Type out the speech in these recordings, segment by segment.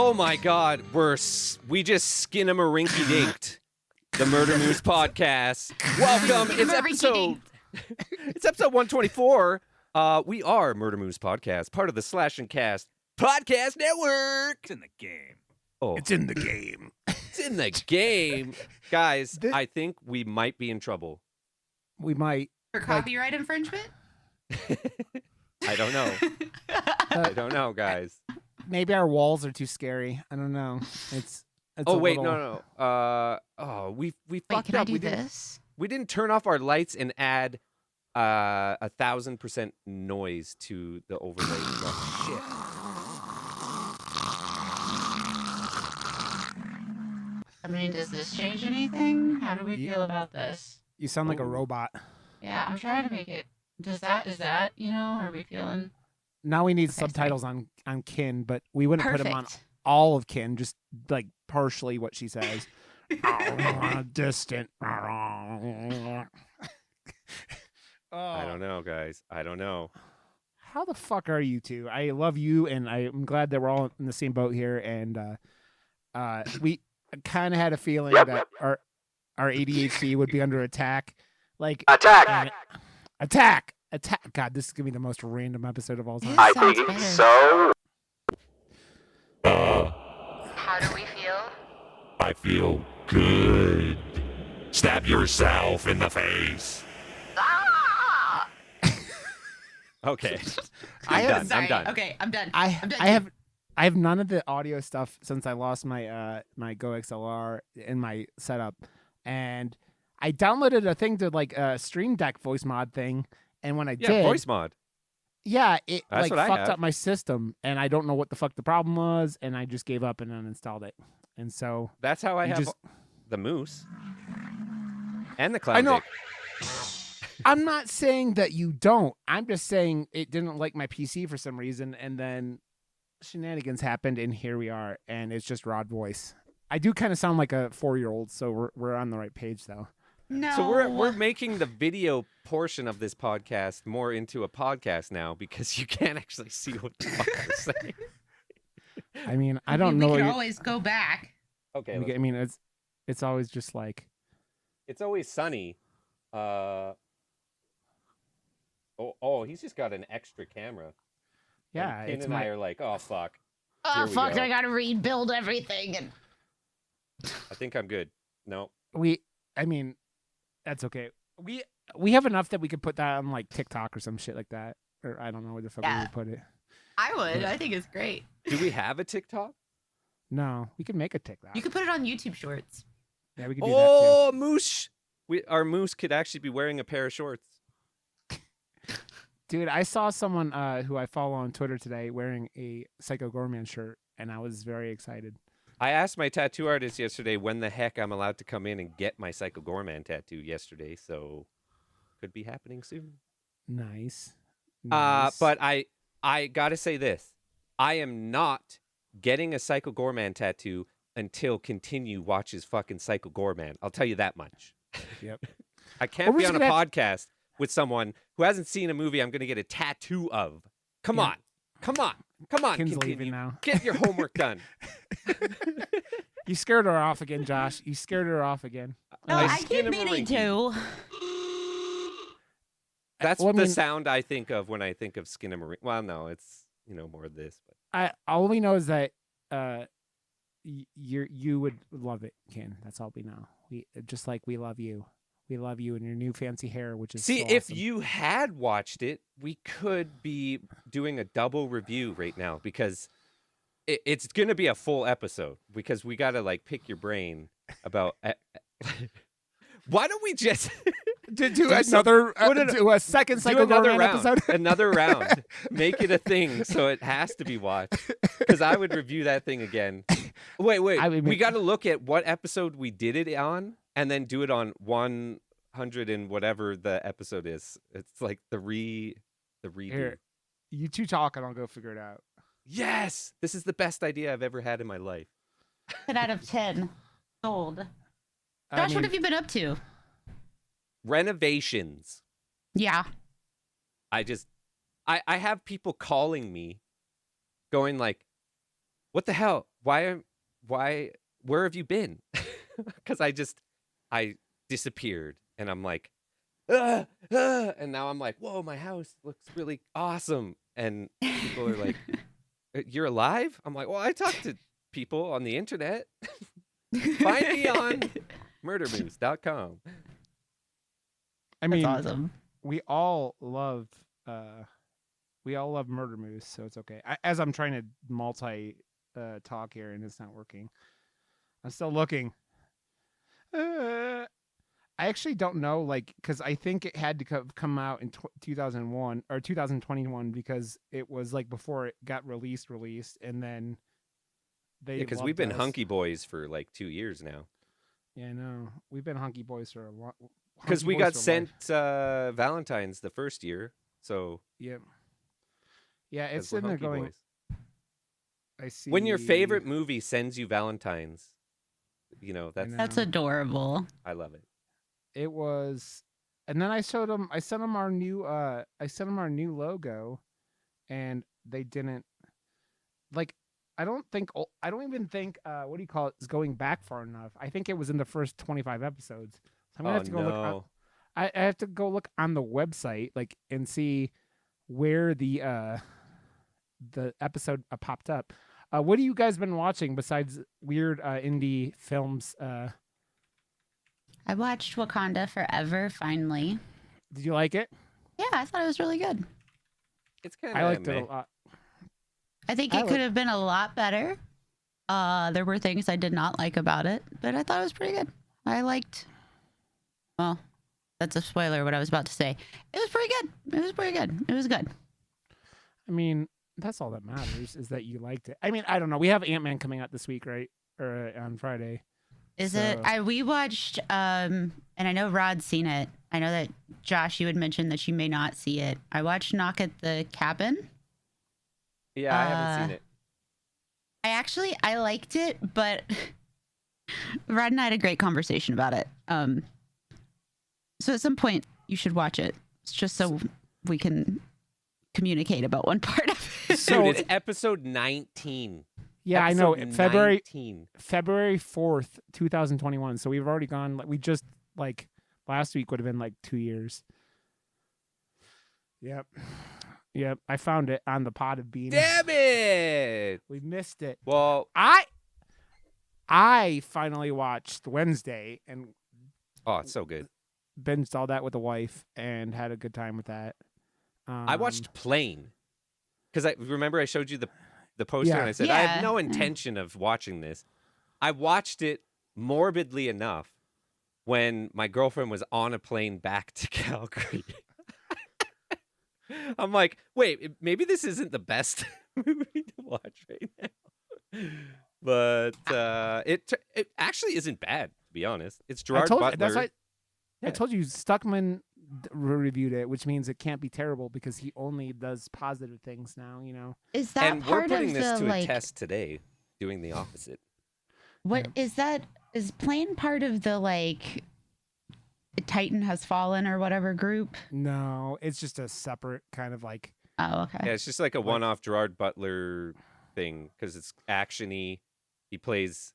Oh my God, we just Skinamarink dinked the Murder Moose podcast. Welcome. It's episode 124. We are Murder Moose podcast, part of the Slash and Cast podcast network. It's in the game. Oh, It's in the game. it's in the game, guys. I think we might be in trouble. We might. For copyright infringement? I don't know. I don't know, guys. Maybe our walls are too scary. I don't know. It's Oh a wait, little... no. We Wait, fucked can I up. do this? We didn't turn off our lights and add 1,000% noise to the overlay. Oh, shit. I mean, does this change anything? How do we feel about this? You sound like a robot. Yeah, I'm trying to make it. Is that, are we feeling? Now we need Okay, subtitles on Kin, but we wouldn't put them on Perfect. all of Kin, just like partially what she says. Distant. I don't know, guys. I don't know. How the fuck are you two? I love you, and I'm glad that we're all in the same boat here. And we kind of had a feeling that our ADHD would be under attack. Like Attack! Attack! God, this is gonna be the most random episode of all time. I think so. How do we feel? I feel good. Stab yourself in the face. Ah! Okay. I'm Sorry. Okay, I'm done. I I'm done. I have none of the audio stuff since I lost my my Go XLR in my setup, and I downloaded a thing to like a Stream Deck voice mod thing, and when I did, voice mod. yeah, it That's like what I fucked have. up my system, and I don't know what the fuck the problem was, and I just gave up and uninstalled it, and so That's how I You have just- the moose and the clown. I know. dick. I'm not saying that you don't. I'm just saying it didn't like my PC for some reason, and then shenanigans happened, and here we are, and it's just Rod voice. I do kind of sound like a 4-year-old, so we're on the right page though. No. So we're making the video portion of this podcast more into a podcast now because you can't actually see what the fuck we're saying. I mean, I don't know. We what can you- always go back. Okay. I mean, it's always just like It's always sunny. Oh, he's just got an extra camera. yeah, And Ken it's and I my are like, oh fuck. Oh, Here we fuck, go. I gotta rebuild everything. And I think I'm good. No. I mean, that's okay. We have enough that we could put that on like TikTok or some shit like that, or I don't know where the fuck we Yeah. would put it. I would. I think it's great. Do we have a TikTok? No, we could make a TikTok. You could put it on YouTube Shorts. Yeah, we could do Oh, moose! Our moose could actually be wearing a pair of shorts. that too. Dude, I saw someone who I follow on Twitter today wearing a Psycho Gorman shirt, and I was very excited. I asked my tattoo artist yesterday when the heck I'm allowed to come in and get my Psycho Gorman tattoo yesterday, so could be happening soon. Nice. Nice. But I gotta say this: I am not getting a Psycho Gorman tattoo until Continue watches fucking Psycho Gorman. I'll tell you that much. Yep. I can't we're be just on a gonna podcast with someone who hasn't seen a movie I'm gonna get a tattoo of. Come Yeah. on, Ken's Continue. leaving now. Get your homework done. You scared her off again, Josh. You scared her off again. No, I I keep meaning Skinamarink. to. That's Well, I the mean- sound I think of when I think of Skinamarink. Well, no, it's more of this. But All we know is that you would love it, Ken. That's all we know. We just like we love you. We love you and your new fancy hair, which is see, so if awesome. you had watched it, we could be doing a double review right now because it's gonna be a full episode because we gotta like pick your brain about. Why don't we just do some- do a second do Psycho another Gorman round? episode? Another round. Make it a thing so it has to be watched. Because I would review that thing again. Wait. I would We make- got to look at what episode we did it on, and then do it on 100 and whatever the episode is. It's like the redo. Here, you two talk and I'll go figure it out. Yes, this is the best idea I've ever had in my life. 10 out of 10. Sold. I Josh, mean, what have you been up to? Renovations. Yeah. I have people calling me, going like, "What the hell? why, where have you been? Because I disappeared, and I'm like, and now I'm like, whoa, my house looks really awesome, and people are like, you're alive? I'm like, well, I talk to people on the internet. Find me on murdermoose.com. I That's mean, awesome. we all love Murder Moose, so it's okay. As I'm trying to multi talk here and it's not working. I'm still looking. I actually don't know, like, because I think it had to come out in 2001 or 2021 because it was like before it got released, and then they Because loved we've been us. hunky boys for like 2 years now. Yeah, I know. We've been hunky boys for a lot. Because we got sent Valentine's the first year, so Yeah. Yeah, it's 'cause we're in there hunky going. boys. I see. When your favorite movie sends you Valentine's, that's know. That's adorable. I love it. It was, and then I sent them our new logo, and they didn't like. I don't even think what do you call it is going back far enough. I think it was in the first 25 episodes. So I'm gonna have to go look. No. I have to go look on the website and see where the episode popped up. What have you guys been watching besides weird indie films? I watched Wakanda Forever finally. Did you like it? Yeah, I thought it was really good. It's kind I of liked it a lot. I think I it could have been a lot better. There were things I did not like about it, but I thought it was pretty good. I liked. Well, that's a spoiler. What I was about to say. It was pretty good. It was pretty good. It was good. I mean, that's all that matters is that you liked it. I mean, I don't know. We have Ant-Man coming out this week, right? Or on Friday. Is So- it? We watched, and I know Rod's seen it. I know that Josh, you had mentioned that you may not see it. I watched Knock at the Cabin. Yeah, I haven't seen it. I liked it, but Rod and I had a great conversation about it. So at some point you should watch it. It's just so we can communicate about one part of it. So- Dude, it's episode 19. Yeah, I know. Episode February 19. 4th, 2021. So we've already gone. We just last week would have been 2 years. Yep. I found it on the Pot of Beans. Damn it! We missed it. Well, I finally watched Wednesday and oh, it's so good. binged all that with the wife and had a good time with that. I watched Plane because I remember I showed you the poster Yeah. and I said I Yeah. have no intention of watching this. I watched it morbidly enough when my girlfriend was on a plane back to Calgary. I'm like, wait, maybe this isn't the best movie to watch right now. But it actually isn't bad, to be honest. It's Gerard Butler. That's why I Yeah. told you Stuckman reviewed it, which means it can't be terrible because he only does positive things now. Is that And we're part putting of this the to a test today, doing the opposite. What is that? Is Plane part of the Titan Has Fallen or whatever group? No, it's just a separate kind of Oh, okay. Yeah, it's just like a one-off Gerard Butler thing because it's action-y. He plays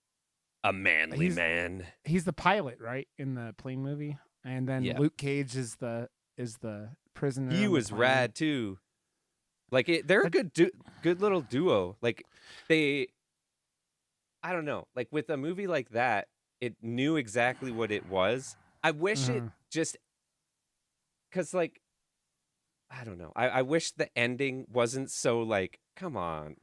a manly He's- man. he's the pilot, right, in the plane movie, and then Yeah. Luke Cage is the prisoner. He on the was plane. rad too. They're a good little duo. I don't know. With a movie like that, it knew exactly what it was. I wish it Uh-huh. just because I don't know. I wish the ending wasn't so come on,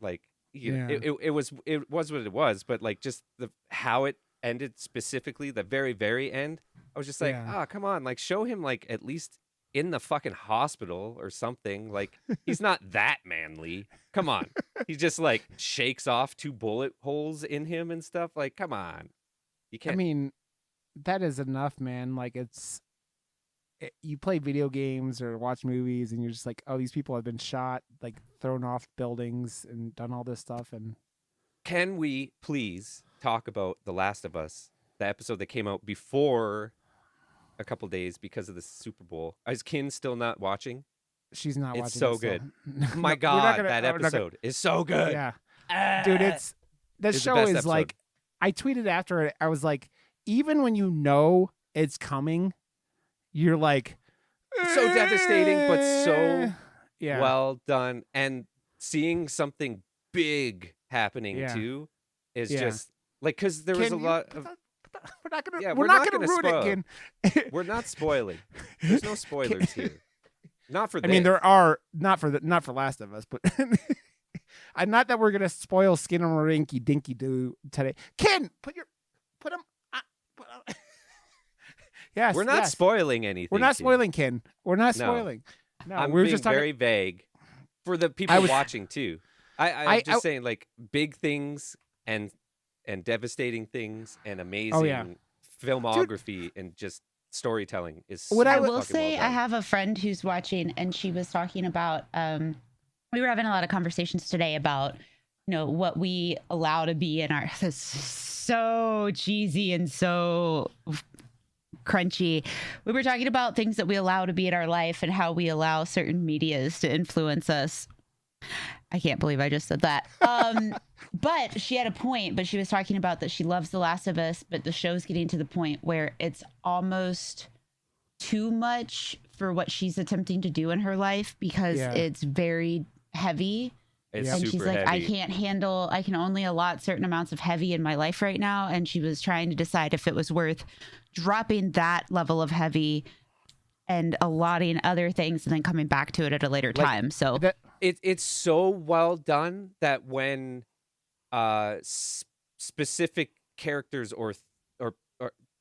Yeah. it was what it was, but just how it ended specifically, the very very end. I was just like, Yeah. come on, show him at least in the fucking hospital or something. He's not that manly. Come on. He just shakes off 2 bullet holes in him and stuff. Come on. You can't. I mean, that is enough, man. You play video games or watch movies, and you're just like, oh, these people have been shot, thrown off buildings, and done all this stuff, and Can we please talk about The Last of Us, the episode that came out before a couple days because of the Super Bowl? Is Kin still not watching? she's not It's watching. so it, so- My We're not God, gonna- that we're not gonna- episode is so good. Yeah, dude, the It's the show best is episode. like, I tweeted after it. I was like, even when you know it's coming, you're like, so devastating, but so yeah, well done. And seeing something big happening Yeah. too is Yeah. just like, because there was Can a you- lot of. We're not gonna. Yeah, we're we're not not gonna gonna ruin it, spoil. Ken. We're not spoiling. There's no spoilers here. Not for I this. mean, there are not for Last of Us, but not that we're gonna spoil Skinamarink Dinky Doo today. Ken, put them. Yes, We're not yes. spoiling anything. We're not Ken. spoiling, Ken. We're not No. spoiling. No, I'm we're being just talking. very vague for the people was- watching too. I'm just saying, like, big things and devastating things and amazing Oh, yeah. filmography and just storytelling is. What so I I will fucking say, well I done. have a friend who's watching, and she was talking about. We were having a lot of conversations today about, what we allow to be in our. This is so cheesy and so crunchy. We were talking about things that we allow to be in our life and how we allow certain medias to influence us. I can't believe I just said that. But she had a point, but she was talking about that she loves The Last of Us, but the show's getting to the point where it's almost too much for what she's attempting to do in her life because Yeah. it's very heavy. It's And super she's like, heavy. I can only allot certain amounts of heavy in my life right now. And she was trying to decide if it was worth dropping that level of heavy and allotting other things and then coming back to it at a later Like, time. So That- It's so well done that when specific characters or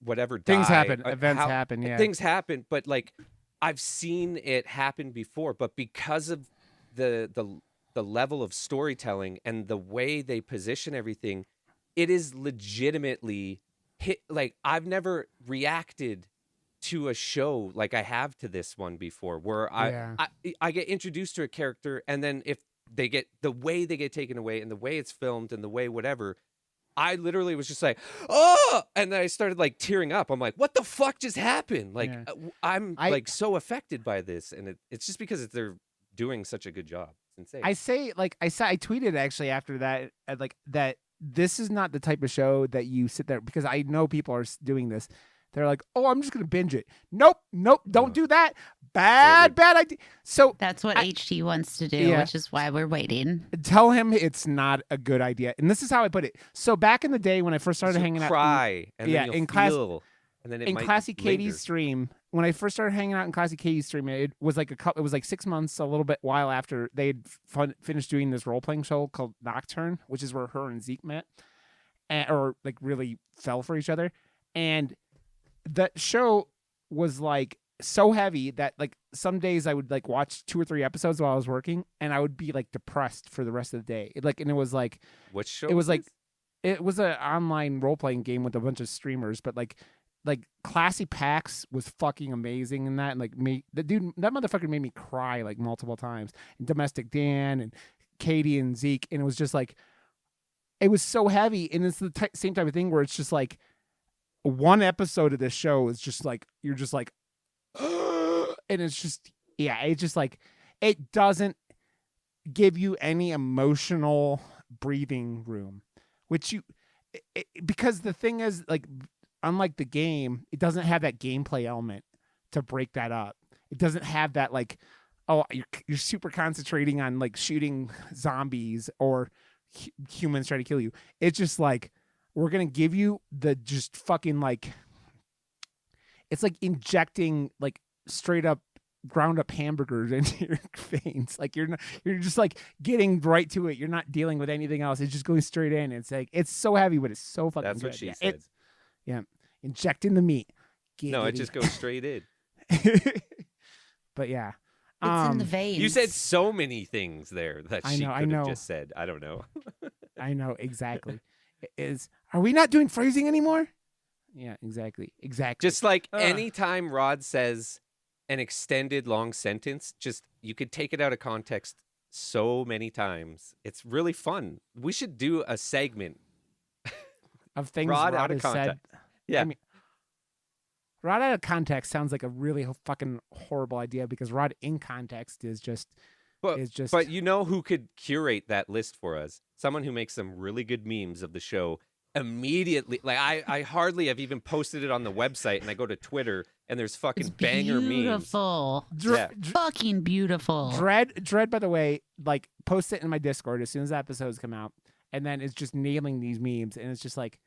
whatever Things die, happen, events happen, yeah. things happen, but like I've seen it happen before, but because of the level of storytelling and the way they position everything, it is legitimately hit. Like, I've never reacted to a show like I have to this one before, where Yeah. I get introduced to a character, and then if they get the way they get taken away and the way it's filmed and the way whatever, I literally was just like, oh, and then I started like tearing up. I'm like, what the fuck just happened? Like, Yeah. I'm I- like so affected by this, and it's just because they're doing such a good job. It's insane. I tweeted actually after that, like that. This is not the type of show that you sit there, because I know people are doing this. They're like, oh, I'm just gonna binge it. Nope, don't do that. Bad idea. So that's what HT wants to do, Yeah. which is why we're waiting. tell him it's not a good idea. And this is how I put it. So back in the day when I first started You'll hanging out, cry, and yeah, then you'll in class- feel, and then it in might Classy Katie's linger. stream, when I first started hanging out in Classy Katie's stream, it was like it was like 6 months, a little bit while after they had finished doing this role playing show called Nocturne, which is where her and Zeke met, or like really fell for each other. And that show was like so heavy that like some days I would like watch 2 or 3 episodes while I was working, and I would be like depressed for the rest of the day. And it was like Which show? it was like this? it was an online role playing game with a bunch of streamers, but like Classy Pax was fucking amazing in that, and like that motherfucker made me cry like multiple times. And Domestic Dan and Katie and Zeke, and it was just like it was so heavy, and it's the same type of thing where it's just like one episode of this show is just like you're just like and it's just it's just like it doesn't give you any emotional breathing room, which because the thing is, like, unlike the game, it doesn't have that gameplay element to break that up. It doesn't have that, like, oh, you're super concentrating on like shooting zombies or humans trying to kill you. It's just like, we're gonna give you the just fucking like, it's like injecting like straight up ground up hamburgers into your veins. Like you're just like getting right to it. You're not dealing with anything else. It's just going straight in. It's like, it's so heavy, but it's so fucking That's good. what she Yeah, said. injecting the meat. No, it Giggity. just goes straight in. But yeah, It's in the veins. You said so many things there that I she know, I could have know. just said. I don't know. I know exactly. Are we not doing phrasing anymore? Yeah, exactly. Just like Ugh. anytime Rod says an extended long sentence, just you could take it out of context so many times. It's really fun. We should do a segment. Of things Rod Rod out of has said. context. Yeah. I mean, Rod out of context sounds like a really fucking horrible idea, because Rod in context is just is just. But you know who could curate that list for us? Someone who makes some really good memes of the show immediately. Like I hardly have even posted it on the website, and I go to Twitter and there's fucking It's banger memes. beautiful. Yeah. Fucking beautiful. Dread, by the way, like post it in my Discord as soon as the episodes come out, and then it's just nailing these memes, and it's just like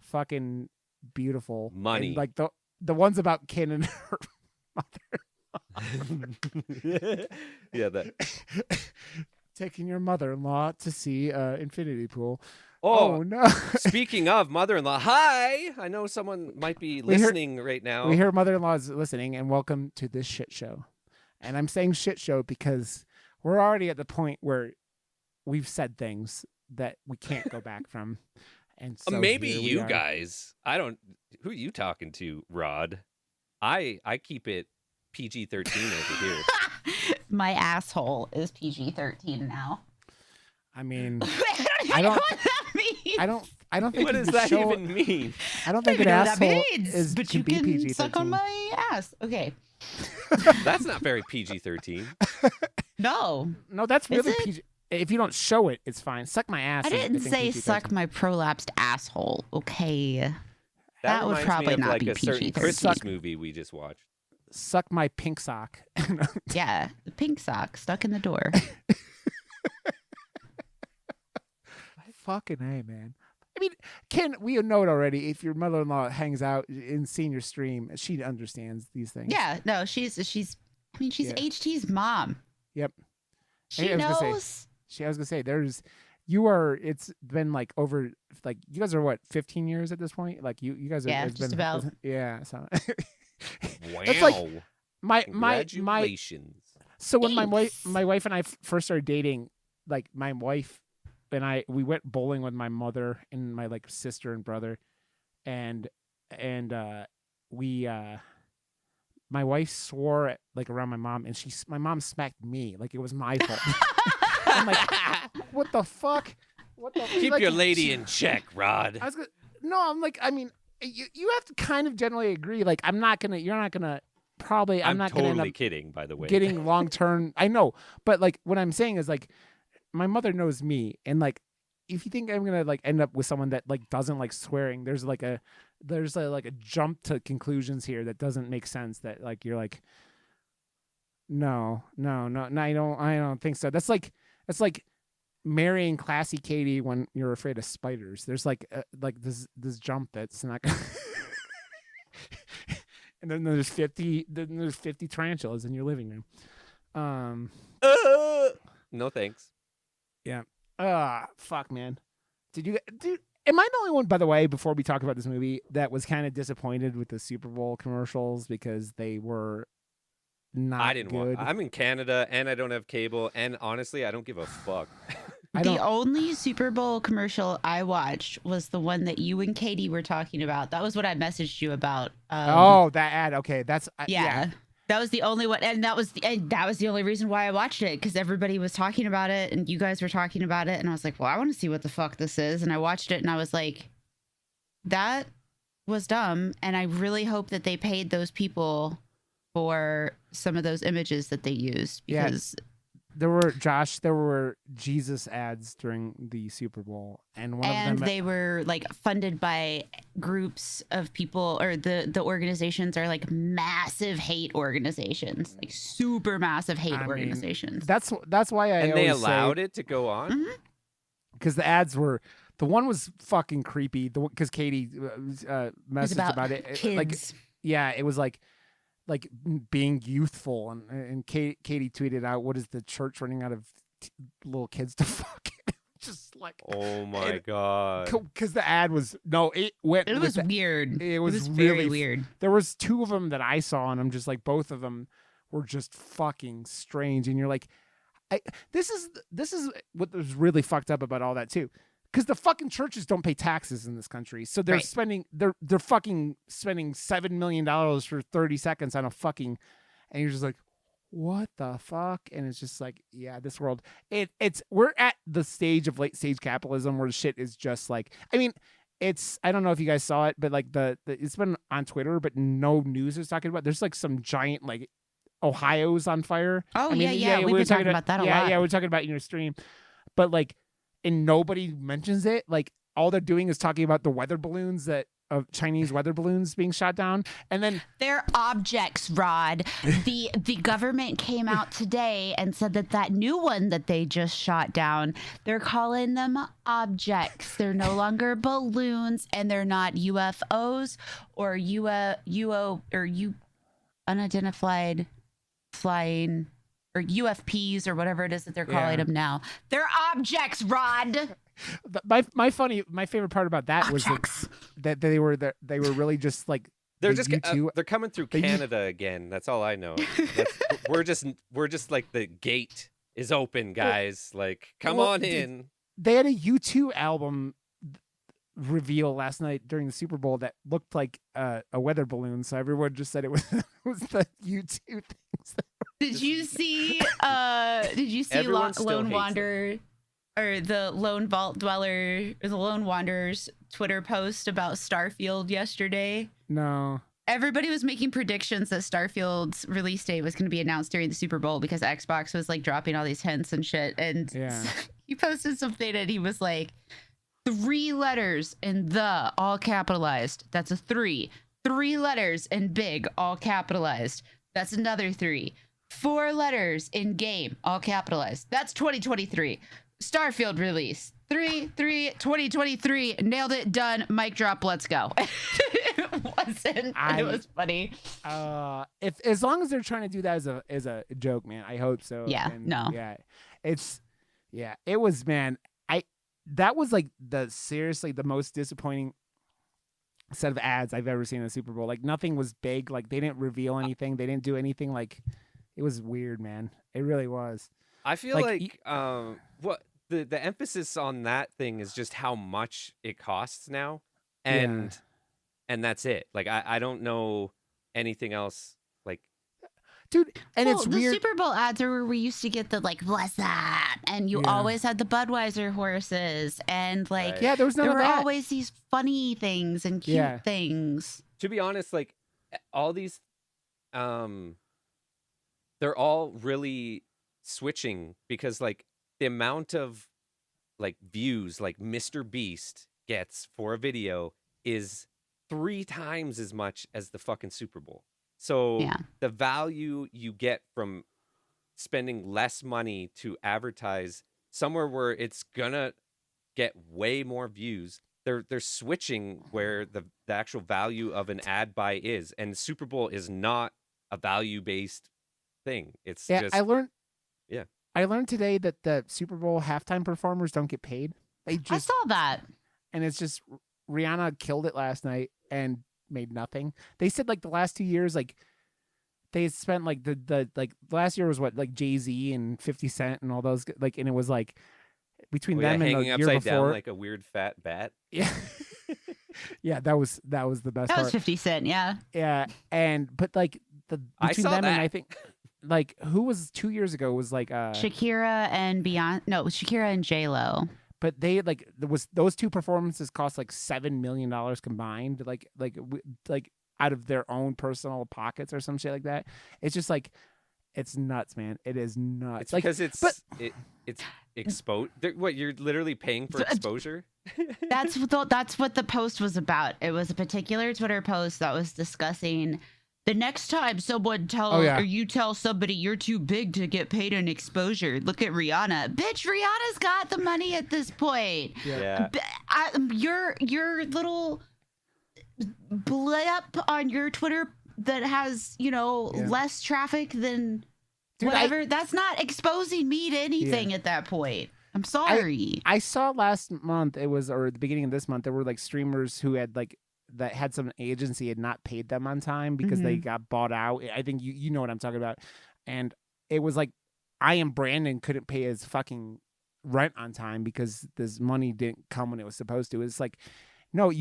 fucking beautiful. Money. And, like the ones about Ken and her Yeah, that. taking your mother-in-law to see Infinity Pool. Oh, no! Speaking of mother-in-law, hi! I know someone might be listening right now. We hear mother-in-law is listening, and welcome to this shit show. And I'm saying shit show because we're already at the point where we've said things that we can't go back from. And so Maybe here we you are. guys. I don't. Who are you talking to, Rod? I keep it PG-13 over here. My asshole is PG-13 now. I mean, I don't- know what that means. I don't think What you does can that show, even mean? I don't I think don't an even know what that asshole means, is but can you be can PG-13. suck on my ass. Okay. That's not very PG-13. No, No, that's Is really it? PG. If you don't show it, it's fine. Suck my ass. I is, didn't think, say PG-13. suck my prolapsed asshole. Okay. That would reminds probably me of not like be a certain PG-13. Christmas Suck. movie we just watched. Suck my pink sock. Yeah, the pink sock stuck in the door. Fucking A, man. I mean, Ken, we know it already. If your mother-in-law hangs out and seeing your stream, she understands these things. Yeah, no, she's I mean, she's Yeah. HT's mom. Yep. She I was gonna knows. I was gonna say, it's been like over, like, you guys are what, 15 years at this point? Like you guys are. Yeah, it's just been, about. Yeah. So Wow. That's like my Congratulations. So when Thanks. my wife and I first started dating, like my wife and we went bowling with my mother and my like sister and brother, and we my wife swore at, like, around my mom, and my mom smacked me like it was my fault. I'm like, what the fuck? What the Keep like, your lady in check, Rod. I was gonna, no, I'm like, I mean, you have to kind of generally agree. Like, you're not gonna probably. I'm not totally gonna end up kidding, by the way. getting long term. I know, but like what I'm saying is, like, my mother knows me, and like if you think I'm gonna like end up with someone that like doesn't like swearing, there's like a jump to conclusions here that doesn't make sense. That like you're like, no, I don't think so. That's like marrying classy Katie when you're afraid of spiders. There's like this jump that's not gonna and then there's 50 tarantulas in your living room. No thanks. Fuck, man. Dude, am I the only one, by the way, before we talk about this movie, that was kind of disappointed with the Super Bowl commercials because they were not I didn't good? want. I'm in Canada and I don't have cable, and honestly, I don't give a fuck. The only Super Bowl commercial I watched was the one that you and Katie were talking about. That was what I messaged you about. That ad. Okay, that's Yeah. That was the only one, and that was the only reason why I watched it, because everybody was talking about it, and you guys were talking about it, and I was like, well, I want to see what the fuck this is, and I watched it, and I was like, that was dumb, and I really hope that they paid those people for some of those images that they used, because There were Jesus ads during the Super Bowl, and one of them they were like funded by groups of people, or the organizations are like massive hate organizations, like super massive hate organizations. That's why and they allowed it to go on. Because the ads were, the one was fucking creepy. Because Katie messaged about it. Kids. Like, yeah, it was like being youthful, and Katie tweeted out, "What is the church running out of little kids to fuck?" Just like, Oh my god. because the ad was it went. It was weird. It was very really weird. There was two of them that I saw, and I'm just like, both of them were just fucking strange. And you're like, this is what was really fucked up about all that too. Because the fucking churches don't pay taxes in this country, so they're spending they're fucking spending $7 million for 30 seconds on a fucking, and you're just like, what the fuck? And it's just like, yeah, this world, we're at the stage of late stage capitalism where the shit is just like, I mean, I don't know if you guys saw it, but like it's been on Twitter, but no news is talking about. There's like some giant like Ohio's on fire. Oh, I mean, yeah. We've been talking about that a lot. Yeah, we're talking about in your stream, but like, and nobody mentions it. Like, all they're doing is talking about the weather balloons of Chinese weather balloons being shot down, and then they're objects, Rod. The government came out today and said that new one that they just shot down, they're calling them objects. They're no longer balloons, and they're not UFOs or unidentified flying or UFPs or whatever it is that they're calling them now. They're objects, Rod. My favorite part about that was that they were really just like they're coming through Canada again. That's all I know. we're just like the gate is open, guys. Like, come on in. They had a U2 album reveal last night during the Super Bowl that looked like a weather balloon. So everyone just said it was the U2 things. Did you see Lone Wanderer? Or the Lone Vault Dweller, or the Lone Wanderer's Twitter post about Starfield yesterday? No. Everybody was making predictions that Starfield's release date was going to be announced during the Super Bowl because Xbox was like dropping all these hints and shit. And he posted something and he was like, 3 letters in the, all capitalized. That's a 3. 3 letters in big, all capitalized. That's another 3. 4 letters in game, all capitalized. That's 2023. Starfield release 2023. Nailed it. Done. Mic drop. Let's go. It wasn't. It was funny. If as long as they're trying to do that as a joke, man, I hope so. Yeah. It was, man. That was like seriously the most disappointing set of ads I've ever seen in the Super Bowl. Like, nothing was big. Like, they didn't reveal anything. They didn't do anything. Like, it was weird, man. It really was. I feel like what the emphasis on that thing is just how much it costs now, and that's it. Like, I don't know anything else. Like, dude, and it's the weird. Super Bowl ads are where we used to get the like, what's that? And you always had the Budweiser horses, and like, there was none there of were that. always these funny things and cute things. To be honest, like, all these, they're all really switching because like the amount of like views like Mr. Beast gets for a video is 3 times as much as the fucking Super Bowl. So the value you get from spending less money to advertise somewhere where it's gonna get way more views, they're switching where the actual value of an ad buy is, and Super Bowl is not a value based thing. It's just I learned today that the Super Bowl halftime performers don't get paid. I saw that. And it's just Rihanna killed it last night and made nothing. They said like the last 2 years, like they spent like the last year was what, like Jay-Z and 50 Cent and all those, like, and it was like between them and hanging the year upside before, down like a weird fat bat. Yeah. Yeah, that was the best part. That was 50 Cent, yeah. Yeah, but like between them and I think like who was 2 years ago was like Shakira and Beyonce. No, it was Shakira and J-Lo. But they like those 2 performances cost like $7 million combined, like out of their own personal pockets or some shit like that. It's just like, it's nuts, man. It is nuts. It's like, because it's exposed. What, you're literally paying for exposure? That's what the post was about. It was a particular Twitter post that was discussing the next time someone or you tell somebody you're too big to get paid in exposure, look at Rihanna. Bitch, Rihanna's got the money at this point. Yeah. Your little blip on your Twitter that has, less traffic than whatever. That's not exposing me to anything at that point. I'm sorry. I saw last month, or at the beginning of this month, there were like streamers who had like, that had some agency had not paid them on time because they got bought out. I think you know what I'm talking about. And it was like, I Am Brandon couldn't pay his fucking rent on time because this money didn't come when it was supposed to. It's like, no,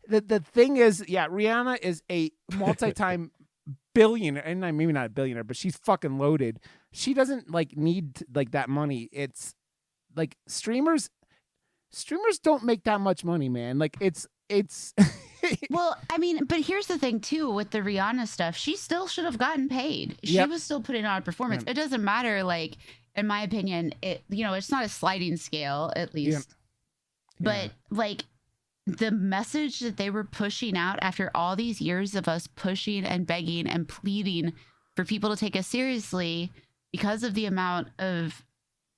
the thing is, Rihanna is a multi-time billionaire, and maybe not a billionaire, but she's fucking loaded. She doesn't like need like that money. It's like streamers don't make that much money, man. Like it's Well, I mean, but here's the thing too with the Rihanna stuff. She still should have gotten paid. She Yep. was still putting on a performance. Yep. It doesn't matter. Like, in my opinion, it's not a sliding scale, at least. But like, the message that they were pushing out after all these years of us pushing and begging and pleading for people to take us seriously because of the amount of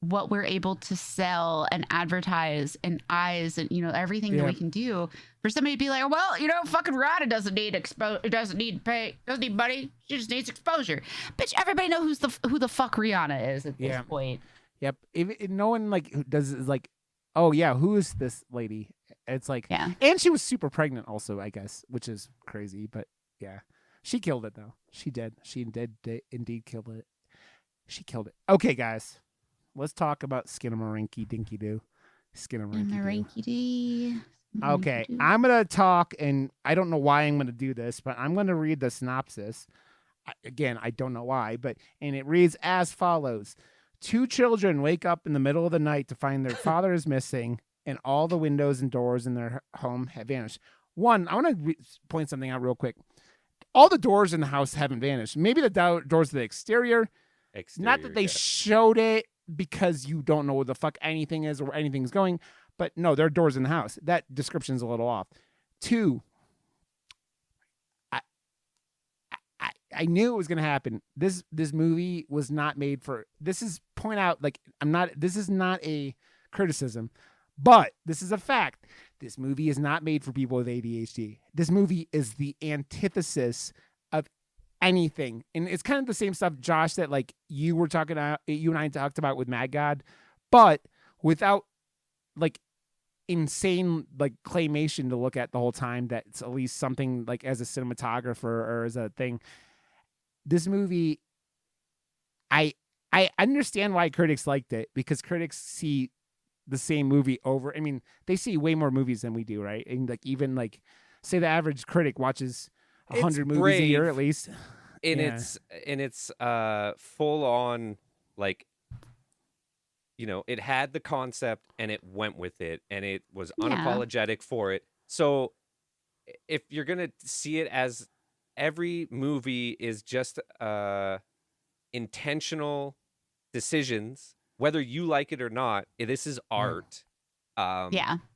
what we're able to sell and advertise and eyes and everything that we can do, for somebody to be like, well, fucking Rada doesn't need doesn't need pay, doesn't need money, she just needs exposure. Bitch, everybody knows who the fuck Rihanna is at this point. Yep. If no one like who does is like, oh yeah, who is this lady? It's like, and she was super pregnant also, I guess, which is crazy, but yeah, she killed it though. She did indeed kill it. She killed it. Okay, guys. Let's talk about Skinamarink Dinky Doo. Skinamarink Doo. Okay, I'm going to talk, and I don't know why I'm going to do this, but I'm going to read the synopsis. Again, I don't know why, and it reads as follows. 2 children wake up in the middle of the night to find their father is missing, and all the windows and doors in their home have vanished. One, I want to point something out real quick. All the doors in the house haven't vanished. Maybe the doors to the exterior. Not that they showed it, because you don't know where the fuck anything is or where anything's going. But no, there are doors in the house. That description's a little off. 2, I knew it was gonna happen. This movie was not made for. This is point out like this is not a criticism, but this is a fact. This movie is not made for people with ADHD. This movie is the antithesis of anything, and it's kind of the same stuff, Josh, that like you and I talked about with Mad God, but without like insane like claymation to look at the whole time. That's at least something like as a cinematographer or as a thing. This movie, I understand why critics liked it, because critics see the same movie over. I mean, they see way more movies than we do, right? And like even like say the average critic watches 100 movies a year at least. It's full on, like, it had the concept and it went with it and it was unapologetic for it. So if you're going to see it as every movie is just intentional decisions, whether you like it or not, this is art.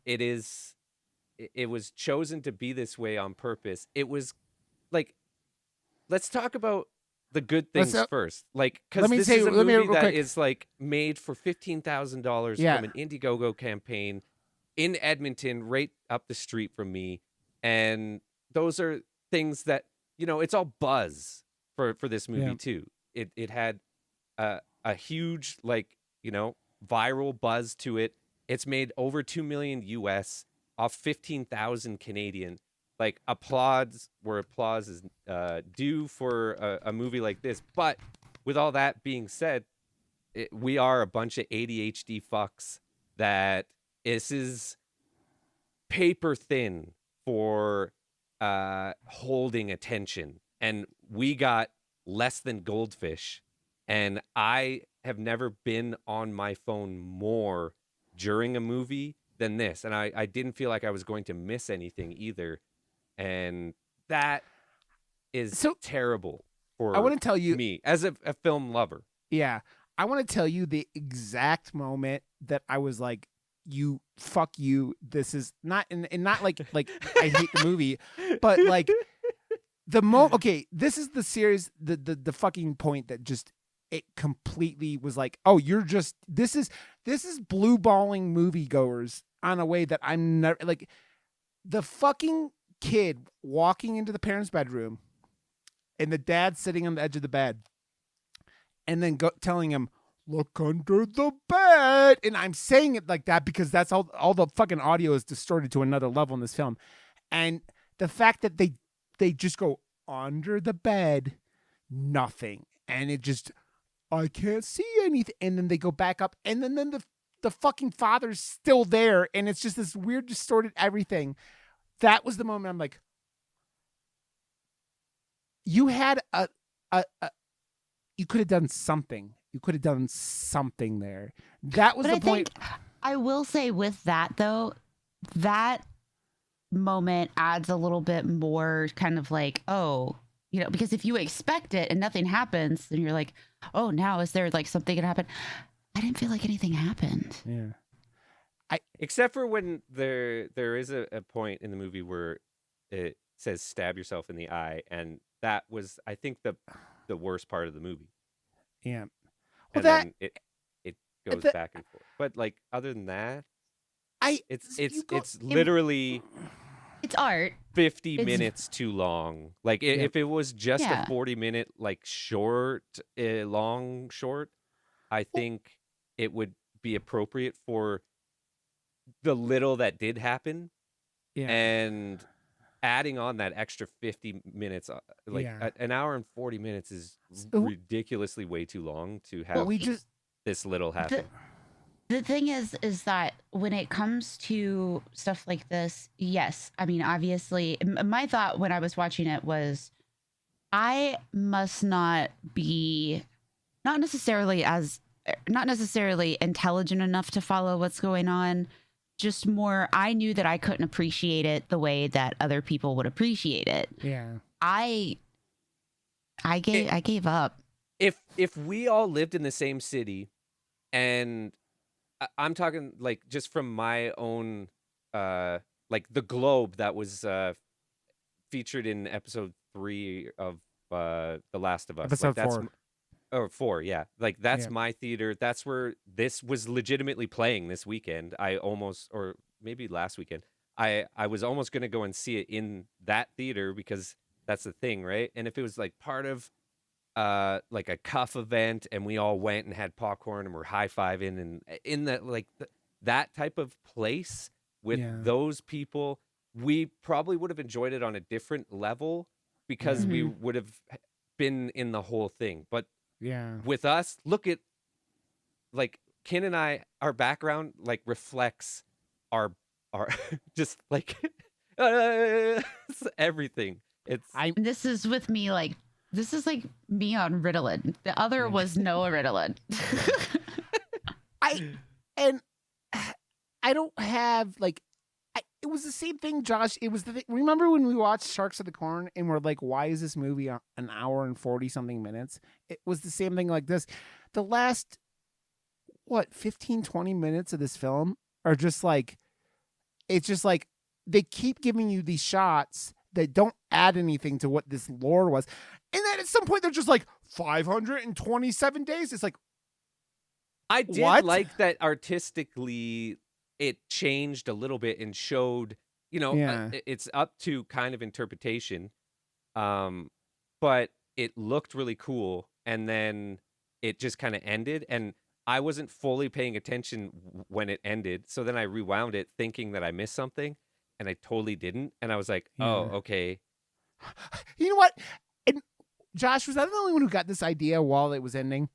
It was chosen to be this way on purpose. It was like, let's talk about the good things first. Like, because this is a movie that is like made for $15,000 from an Indiegogo campaign in Edmonton, right up the street from me. And those are things that, it's all buzz for this movie too. It had a huge, like, viral buzz to it. It's made over 2 million US off 15,000 Canadian. Like, applause where applause is due for a movie like this. But with all that being said, we are a bunch of ADHD fucks that this is paper thin for holding attention. And we got less than goldfish. And I have never been on my phone more during a movie than this. And I didn't feel like I was going to miss anything either. And that is terrible for I want to tell you, me as a film lover. Yeah. I want to tell you the exact moment that I was like, fuck you. This is not, and not like I hate the movie, but like okay, this is the series, the fucking point that just, it completely was like, oh, this is blue balling moviegoers on a way that I'm never, like, the fucking kid walking into the parents' bedroom and the dad sitting on the edge of the bed and then telling him, look under the bed. And I'm saying it like that because that's all the fucking audio is distorted to another level in this film. And the fact that they just go under the bed, nothing. And it just, I can't see anything. And then they go back up and then the fucking father's still there. And it's just this weird distorted everything. That was the moment I'm like, you had you could have done something. You could have done something there. That was the point. I will say with that though, that moment adds a little bit more kind of like, oh, you know, because if you expect it and nothing happens, then you're like, oh, now is there like something gonna happen? I didn't feel like anything happened. Yeah. Except for when there is a point in the movie where it says stab yourself in the eye, and that was, I think, the worst part of the movie. Yeah. Well, And that then it goes the- back and forth. But like other than that, I it's you go- literally It's art. 50 It's- minutes too long. Like Yeah. if it was just Yeah. a 40-minute like short, long short, I think it would be appropriate for the little that did happen, yeah. and adding on that extra 50 minutes, like Yeah. an hour and 40 minutes is So- ridiculously way too long to have Well, we just this little happen. The thing is that when it comes to stuff like this, yes, I mean, obviously, my thought when I was watching it was, I must not be not necessarily intelligent enough to follow what's going on. Just more, I knew that I couldn't appreciate it the way that other people would appreciate it. yeah. I gave up. If we all lived in the same city, and I'm talking like just from my own like the globe that was featured in episode 3 of The Last of Us. Episode like, 4. Or 4, yeah. Like that's Yeah. my theater. That's where this was legitimately playing this weekend. I almost, or maybe last weekend, I was almost going to go and see it in that theater because that's the thing, right? And if it was like part of like a cuff event and we all went and had popcorn and we're high-fiving and in that like that type of place with Yeah. those people, we probably would have enjoyed it on a different level because we would have been in the whole thing. But Yeah. with us, look at like Ken and I, our background like reflects our just like everything. It's This is with me like this is like me on Ritalin. The other was no Ritalin. I don't have like it was the same thing, Josh. It was the thing. Remember when we watched Sharks of the Corn and we're like, why is this movie an hour and 40 something minutes? It was the same thing like this. The last 15, 20 minutes of this film are just like, it's just like they keep giving you these shots that don't add anything to what this lore was. And then at some point they're just like 527 days. It's like, I did What? like that artistically it changed a little bit and showed, you know, Yeah. it's up to kind of interpretation. But it looked really cool, and then it just kind of ended, and I wasn't fully paying attention when it ended. So then I rewound it thinking that I missed something, and I totally didn't. And I was like, oh, Yeah. okay. you know what? And Josh, was I the only one who got this idea while it was ending?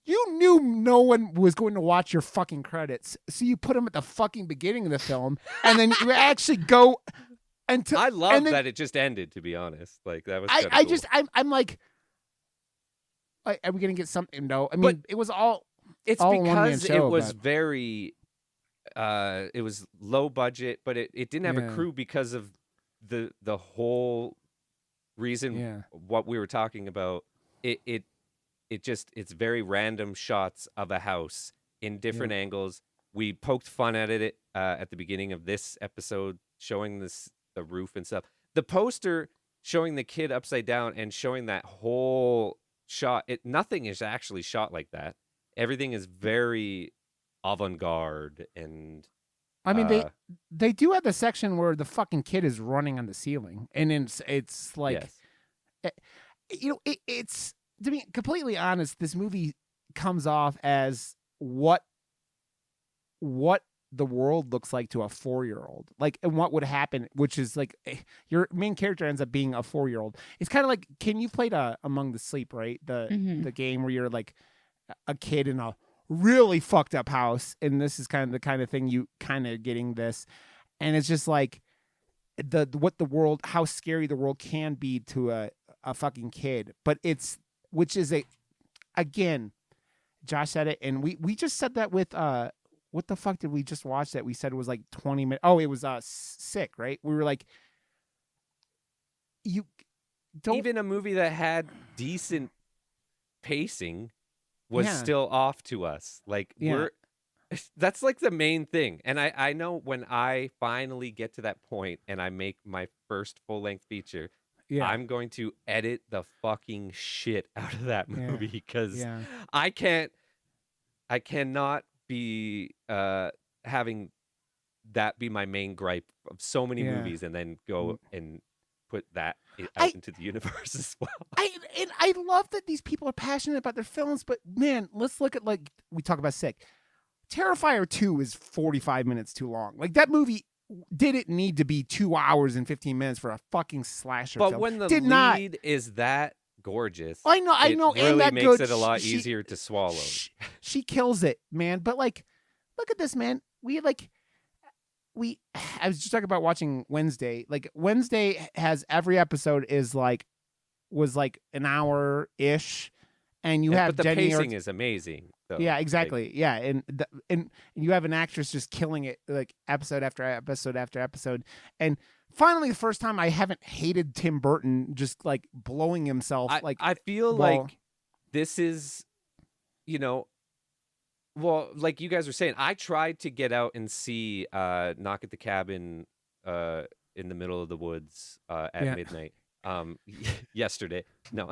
You knew no one was going to watch your fucking credits, so you put them at the fucking beginning of the film, and then you actually go until. I love and then that it just ended, to be honest. Like, that was I kinda cool. just I'm like, are we gonna get something? No, I mean But it was all. It's all one-man because show, it was but- very it was low budget, but it didn't have a Yeah. crew because of the whole reason Yeah. what we were talking about. It's very random shots of a house in different angles. We poked fun at it at the beginning of this episode, showing the roof and stuff. The poster showing the kid upside down and showing that whole shot. Nothing is actually shot like that. Everything is very avant-garde, and I mean they do have the section where the fucking kid is running on the ceiling, and it's like. yes. You know, it's to be completely honest, this movie comes off as what the world looks like to a 4-year-old, like, and what would happen, which is like your main character ends up being a 4-year-old. It's kind of like, can you played Among the Sleep, right? The game where you're like a kid in a really fucked up house, and this is kind of the kind of thing you kind of getting this, and it's just like how scary the world can be to a fucking kid, but which is again, Josh said it, and we just said that with what the fuck did we just watch that we said was like 20 minutes? Oh, it was Sick, right? We were like, you don't Even a movie that had decent pacing was Yeah. still off to us. Like Yeah. that's like the main thing. And I know when I finally get to that point and I make my first full-length feature, Yeah. I'm going to edit the fucking shit out of that Yeah. movie because Yeah. I cannot be having that be my main gripe of so many Yeah. movies and then go and put that out I- into the universe as well. I love that these people are passionate about their films, but man, let's look at, like, we talk about Sick. Terrifier 2 is 45 minutes too long. Like, that movie didn't need to be 2 hours and 15 minutes for a fucking slasher But film. when the Did not. lead is that gorgeous, I know, it and really that makes good. it a lot She- easier to swallow. She kills it, man. But like, look at this, man. I was just talking about watching Wednesday. Like, Wednesday has every episode was like an hour ish, and you have But the Jenny pacing is amazing. Though. Yeah, Like, exactly. Yeah, and you have an actress just killing it, like, episode after episode after episode. And finally, the first time I haven't hated Tim Burton just like blowing himself. I feel well- like this is, well, like you guys were saying, I tried to get out and see Knock at the Cabin in the middle of the woods at Yeah. midnight yesterday. No,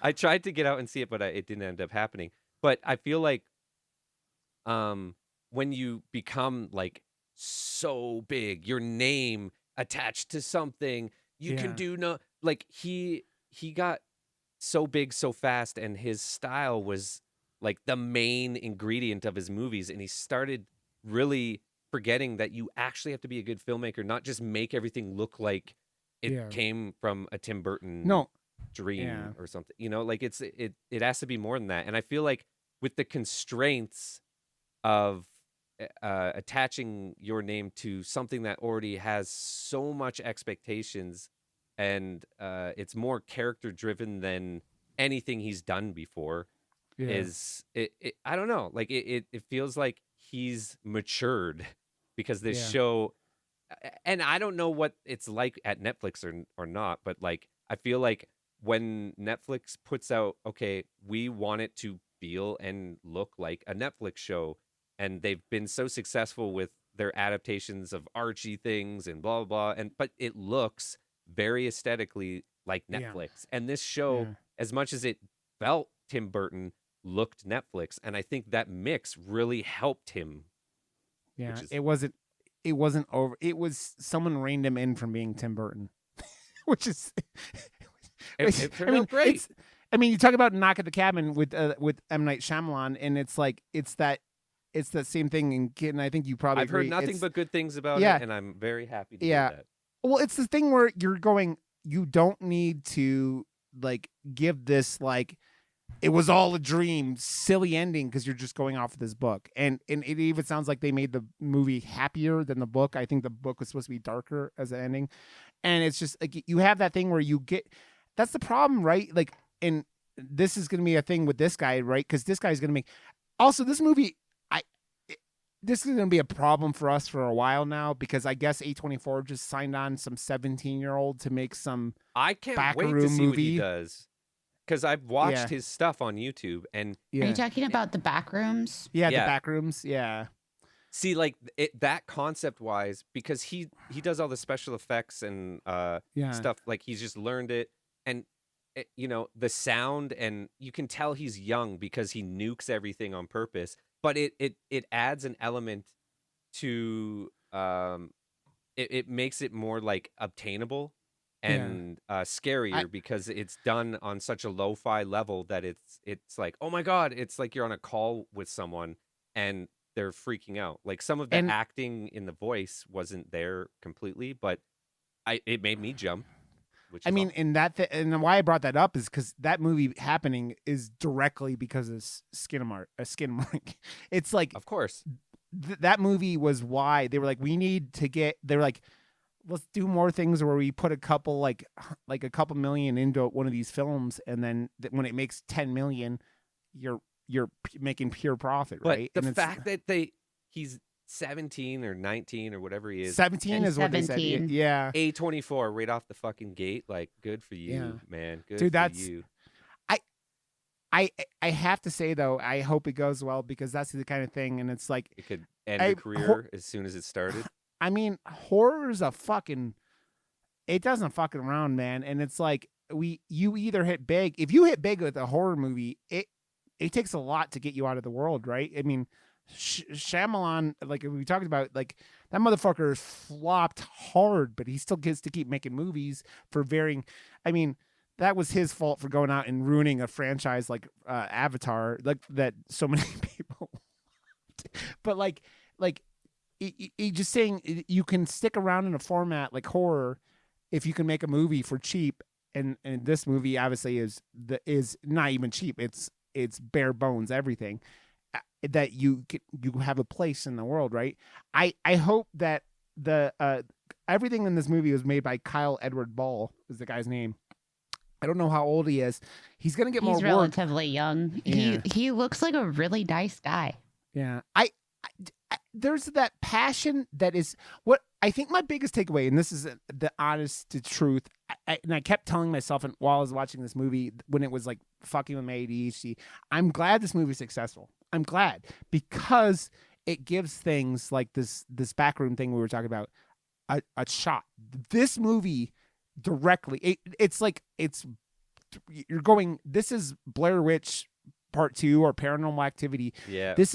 I tried to get out and see it, but it didn't end up happening. But I feel like when you become like so big, your name attached to something, you Yeah. can do like he got so big so fast, and his style was like the main ingredient of his movies, and he started really forgetting that you actually have to be a good filmmaker, not just make everything look like it Yeah. came from a Tim Burton No, dream Yeah. or something. Like it has to be more than that. And I feel like with the constraints of attaching your name to something that already has so much expectations, and it's more character driven than anything he's done before, yeah. is it I don't know, like it feels like he's matured because this Yeah. show, and I don't know what it's like at Netflix or not, but like I feel like when Netflix puts out, okay, we want it to feel and look like a Netflix show, and they've been so successful with their adaptations of Archie things and blah blah blah, but it looks very aesthetically like Yeah. Netflix. And this show, Yeah. as much as it felt Tim Burton, looked Netflix, and I think that mix really helped him. Yeah, which is- it wasn't over. It was someone reined him in from being Tim Burton, which is. It turned out great. You talk about Knock at the Cabin with M. Night Shyamalan, and it's like it's that same thing. And I think you probably I've heard agree. nothing It's- but good things about Yeah. it, and I'm very happy to Yeah. hear that. Well, it's the thing where you're going. You don't need to like give this like it was all a dream, silly ending because you're just going off of this book, and it even sounds like they made the movie happier than the book. I think the book was supposed to be darker as an ending, and it's just like you have that thing where you get. That's the problem, right? Like, and this is going to be a thing with this guy, right? Because this guy's going to make. Also, this movie, this is going to be a problem for us for a while now because I guess A24 just signed on some 17-year-old to make some. I can't wait to Backroom see what he movie. does, because I've watched Yeah. his stuff on YouTube, and Are Yeah, you talking about the back rooms? yeah, Yeah. the back rooms, yeah, see, like that concept wise, because he does all the special effects and yeah, stuff, like he's just learned it, and the sound, and you can tell he's young because he nukes everything on purpose, but it adds an element to it makes it more like obtainable and scarier because it's done on such a lo-fi level that it's like, oh my god, it's like you're on a call with someone and they're freaking out. Like some of the And- acting in the voice wasn't there completely, but it made me jump. Which I is mean, awesome. and why I brought that up is because that movie happening is directly because of Skinamarink. It's like Of course. that movie was why they were like, we need to get. They were like, let's do more things where we put a couple like a couple million into one of these films, and then when it makes 10 million, you're making pure profit, But right? the And it's- fact that they he's 17 or 19 or whatever he is. 17 And is what they said. 17. Yeah. A24 right off the fucking gate. Like, good for you, Yeah. man. Good Dude, for that's- you. I have to say though, I hope it goes well because that's the kind of thing, and it's like, It could end I- your career as soon as it started. I mean, horror is it doesn't fucking around, man. And it's like you either hit big. If you hit big with a horror movie, it takes a lot to get you out of the world, right? I mean, Shyamalan, like we talked about, like that motherfucker flopped hard, but he still gets to keep making movies for varying. I mean, that was his fault for going out and ruining a franchise like Avatar, like that so many people. But like just saying you can stick around in a format like horror if you can make a movie for cheap, and this movie obviously is not even cheap. It's bare bones everything that you have a place in the world, right? I hope that the everything in this movie was made by Kyle Edward Ball is the guy's name. I don't know how old he is. He's gonna get more He's work. relatively young. Yeah. He looks like a really nice guy. Yeah. I there's that passion that is what I think my biggest takeaway, and this is the honest to truth. And I kept telling myself while I was watching this movie when it was like fucking with my ADHD, I'm glad this movie's successful. I'm glad because it gives things like this backroom thing we were talking about a shot. This movie directly, you're going. This is Blair Witch Part 2 or Paranormal Activity. Yeah. This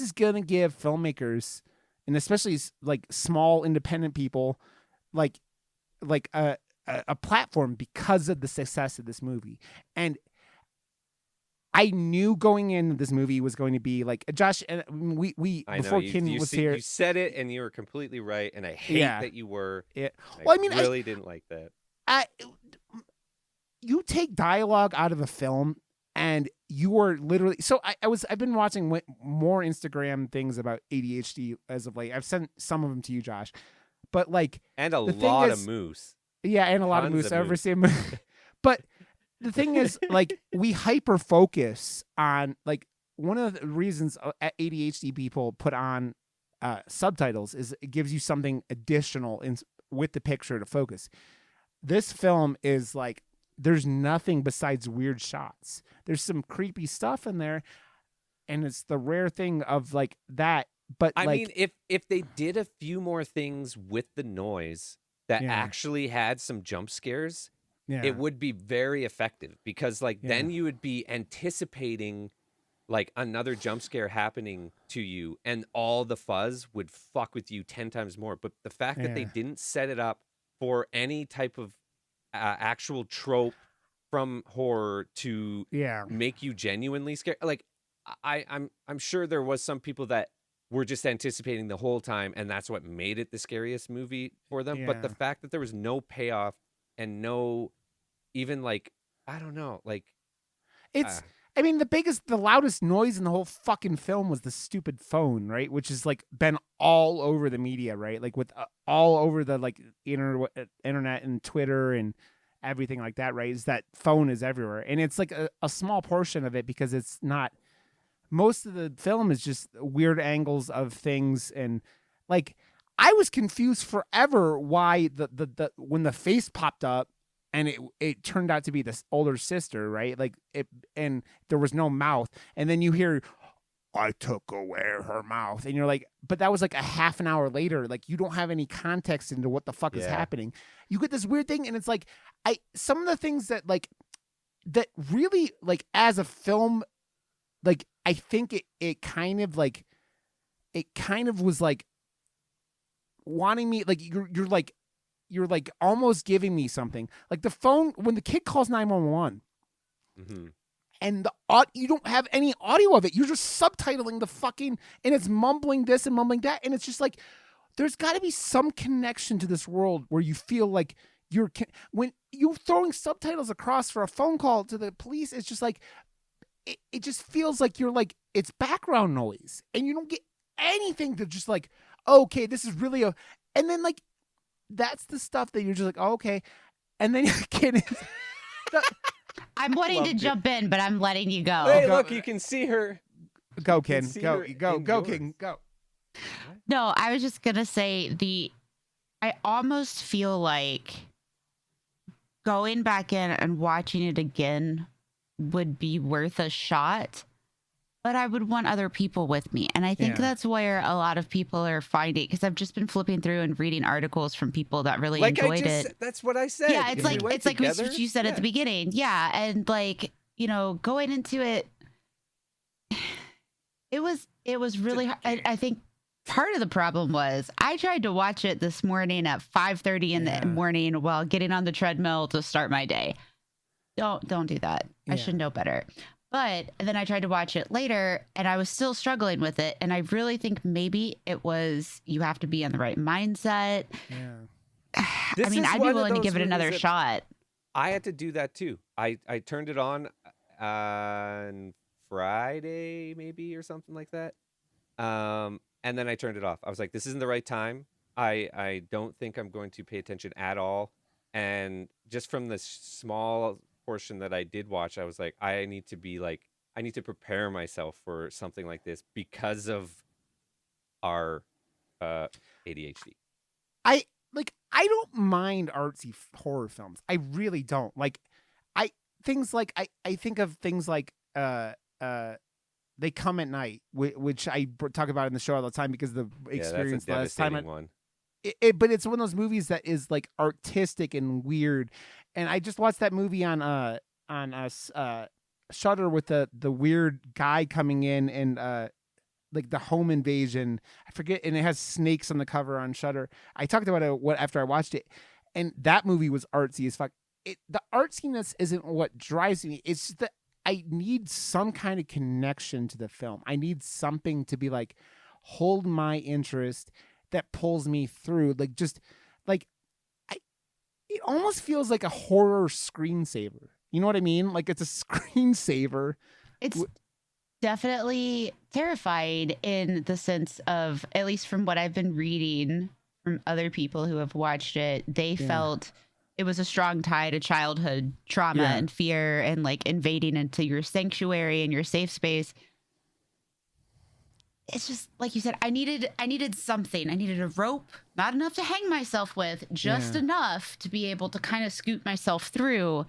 is gonna give filmmakers, and especially like small independent people, like a platform because of the success of this movie. And I knew going in this movie was going to be like Josh and we I before know. Ken was here. You said it, and you were completely right, and I hate that you were. Yeah. I Well, I mean, really didn't like that. You take dialogue out of a film and you are literally I've been watching more Instagram things about ADHD as of late. I've sent some of them to you, Josh, but like, And a the thing lot is- of moose. yeah, and a lot of Tons moose. of I've ever moose. seen moose. But the thing is, like, we hyper focus on like one of the reasons ADHD people put on subtitles is it gives you something additional with the picture to focus. This film is like there's nothing besides weird shots. There's some creepy stuff in there, and it's the rare thing of like that. But I like, mean, if they did a few more things with the noise that Yeah. actually had some jump scares, yeah, it would be very effective because like Yeah. then you would be anticipating like another jump scare happening to you, and all the fuzz would fuck with you 10 times more. But the fact that they Yeah. didn't set it up for any type of actual trope from horror to yeah, make you genuinely scared, like I'm sure there was some people that were just anticipating the whole time, and that's what made it the scariest movie for them. But the Yeah. fact that there was no payoff and no even like, I don't know, like it's. I mean, the loudest noise in the whole fucking film was the stupid phone, right? Which has like been all over the media, right? Like with all over the like internet and Twitter and everything like that, right? Is that phone is everywhere, and it's like a small portion of it because it's not. Most of the film is just weird angles of things, and like I was confused forever why the when the face popped up. And it turned out to be this older sister, right? Like it, and there was no mouth. And then you hear, "I took away her mouth," and you're like, "But that was like a half an hour later. Like you don't have any context into what the fuck is Yeah. happening. You get this weird thing, and it's like some of the things that that really like as a film, like I think it kind of was like wanting me like you're like almost giving me something like the phone when the kid calls 911 mhm. and you don't have any audio of it. You're just subtitling the fucking and it's mumbling this and mumbling that, and it's just like there's got to be some connection to this world where you feel like when you're throwing subtitles across for a phone call to the police. It's just like it just feels like you're like it's background noise and you don't get anything to just like okay, this is really and then like that's the stuff that you're just like, oh, okay. And then I'm wanting to Loved it. jump in, but I'm letting you go. Hey, go- look, you can see her. go, Ken. see Go, her go, in go, yours. Ken. Go. No, I was just gonna say I almost feel like going back in and watching it again would be worth a shot, but I would want other people with me. And I think Yeah. that's where a lot of people are finding, because I've just been flipping through and reading articles from people that really enjoyed it. That's what I said. Yeah, it's If we like went it's like what together, you said at the yeah. beginning. Yeah, and like, going into it, it was really hard. I think part of the problem was I tried to watch it this morning at 5:30 in the morning while getting on the treadmill to start my day. Don't do that. I should know better. But then I tried to watch it later and I was still struggling with it. And I really think maybe it was you have to be in the right mindset. Yeah. I mean, I'd be willing to give it another shot. I had to do that too. I turned it on Friday maybe or something like that. And then I turned it off. I was like, this isn't the right time. I don't think I'm going to pay attention at all. And just from the small portion that I did watch, I was like, I need to prepare myself for something like this because of our ADHD. I don't mind artsy horror films. I really don't. Like I think of things like They Come at Night, which I talk about in the show all the time because of the experience that's a last time. devastating one. But it's one of those movies that is like artistic and weird. And I just watched that movie on Shudder with the weird guy coming in and like the home invasion. I forget, and it has snakes on the cover on Shudder. I talked about it after I watched it, and that movie was artsy as fuck. The artsiness isn't what drives me. It's just that I need some kind of connection to the film. I need something to be like hold my interest that pulls me through. Like just like it almost feels like a horror screensaver. You know what I mean? Like it's a screensaver. It's definitely terrified in the sense of, at least from what I've been reading from other people who have watched it, they felt it was a strong tie to childhood trauma and fear and like invading into your sanctuary and your safe space. It's just like you said, I needed something. I needed a rope, not enough to hang myself with, just enough to be able to kind of scoot myself through.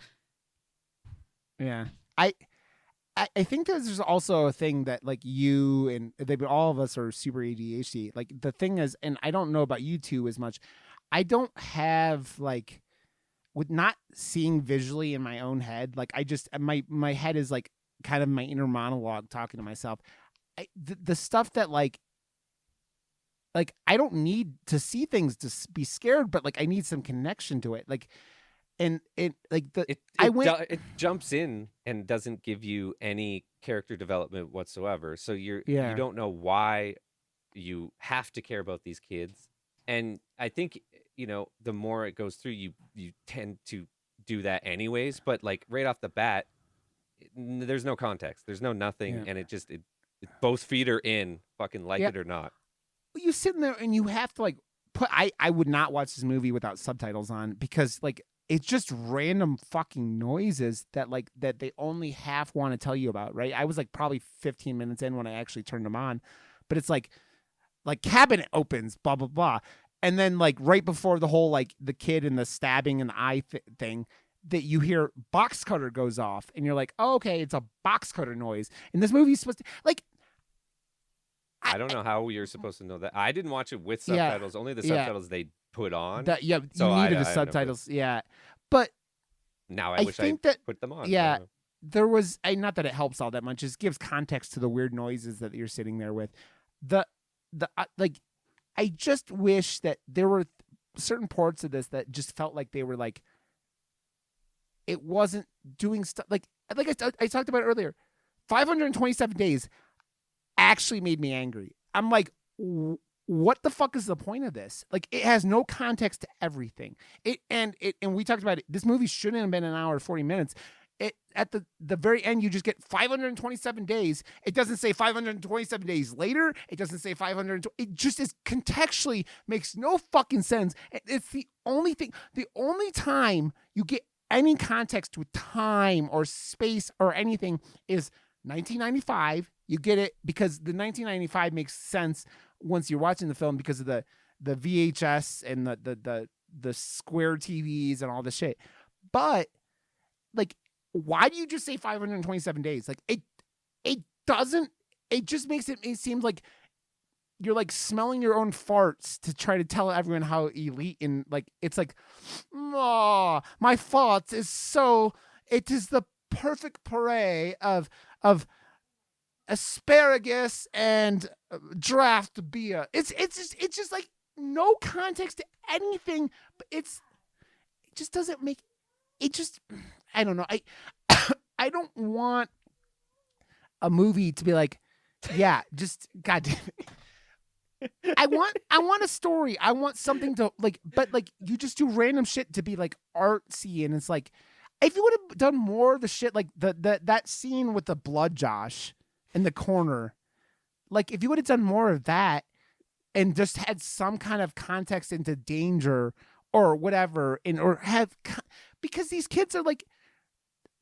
Yeah. I think there's also a thing that like you and all of us are super ADHD. Like the thing is, and I don't know about you two as much, I don't have like, with not seeing visually in my own head, like I just, my head is like kind of my inner monologue talking to myself. The stuff that like I don't need to see things to be scared, but like I need some connection to it. Like, and it like it jumps in and doesn't give you any character development whatsoever. So you don't know why you have to care about these kids. And I think, the more it goes through, you tend to do that anyways. But like right off the bat, there's no context, there's no nothing, and it both feet are in, fucking like it or not. You sit in there and you have to like put. I would not watch this movie without subtitles on because like it's just random fucking noises that they only half want to tell you about. Right? I was like probably 15 minutes in when I actually turned them on, but it's like cabinet opens, blah blah blah, and then like right before the whole like the kid and the stabbing and the eye thing, that you hear box cutter goes off, and you're like, oh, okay, it's a box cutter noise. And this movie's supposed to like. I don't know how you're supposed to know that. I didn't watch it with subtitles. Only the subtitles they put on. So you needed the subtitles. But now I wish I put them on. Yeah, there was not that it helps all that much. It just gives context to the weird noises that you're sitting there with. I just wish that there were certain parts of this that just felt like they were like, it wasn't doing stuff like I talked about earlier. 527 days actually made me angry. I'm like, what the fuck is the point of this? Like, it has no context to everything. And we talked about it. This movie shouldn't have been an hour and 40 minutes. At the very end, you just get 527 days. It doesn't say 527 days later. It doesn't say 500. It just is contextually makes no fucking sense. It's the only thing. The only time you get any context with time or space or anything is 1995. You get it because the 1995 makes sense once you're watching the film because of the VHS and the square TVs and all this shit. But like, why do you just say 527 days? Like it doesn't. It just makes it seem like you're like smelling your own farts to try to tell everyone how elite and like it's like, oh, my farts is so. It is the perfect puree of asparagus and draft beer. It's just like no context to anything. But it just doesn't make. It just, I don't know. I don't want a movie to be like, yeah, just goddamn it. I want a story. I want something to like, but like you just do random shit to be like artsy, and it's like if you would have done more of the shit like that scene with the blood Josh in the corner, like if you would have done more of that and just had some kind of context into danger or whatever, and or have because these kids are like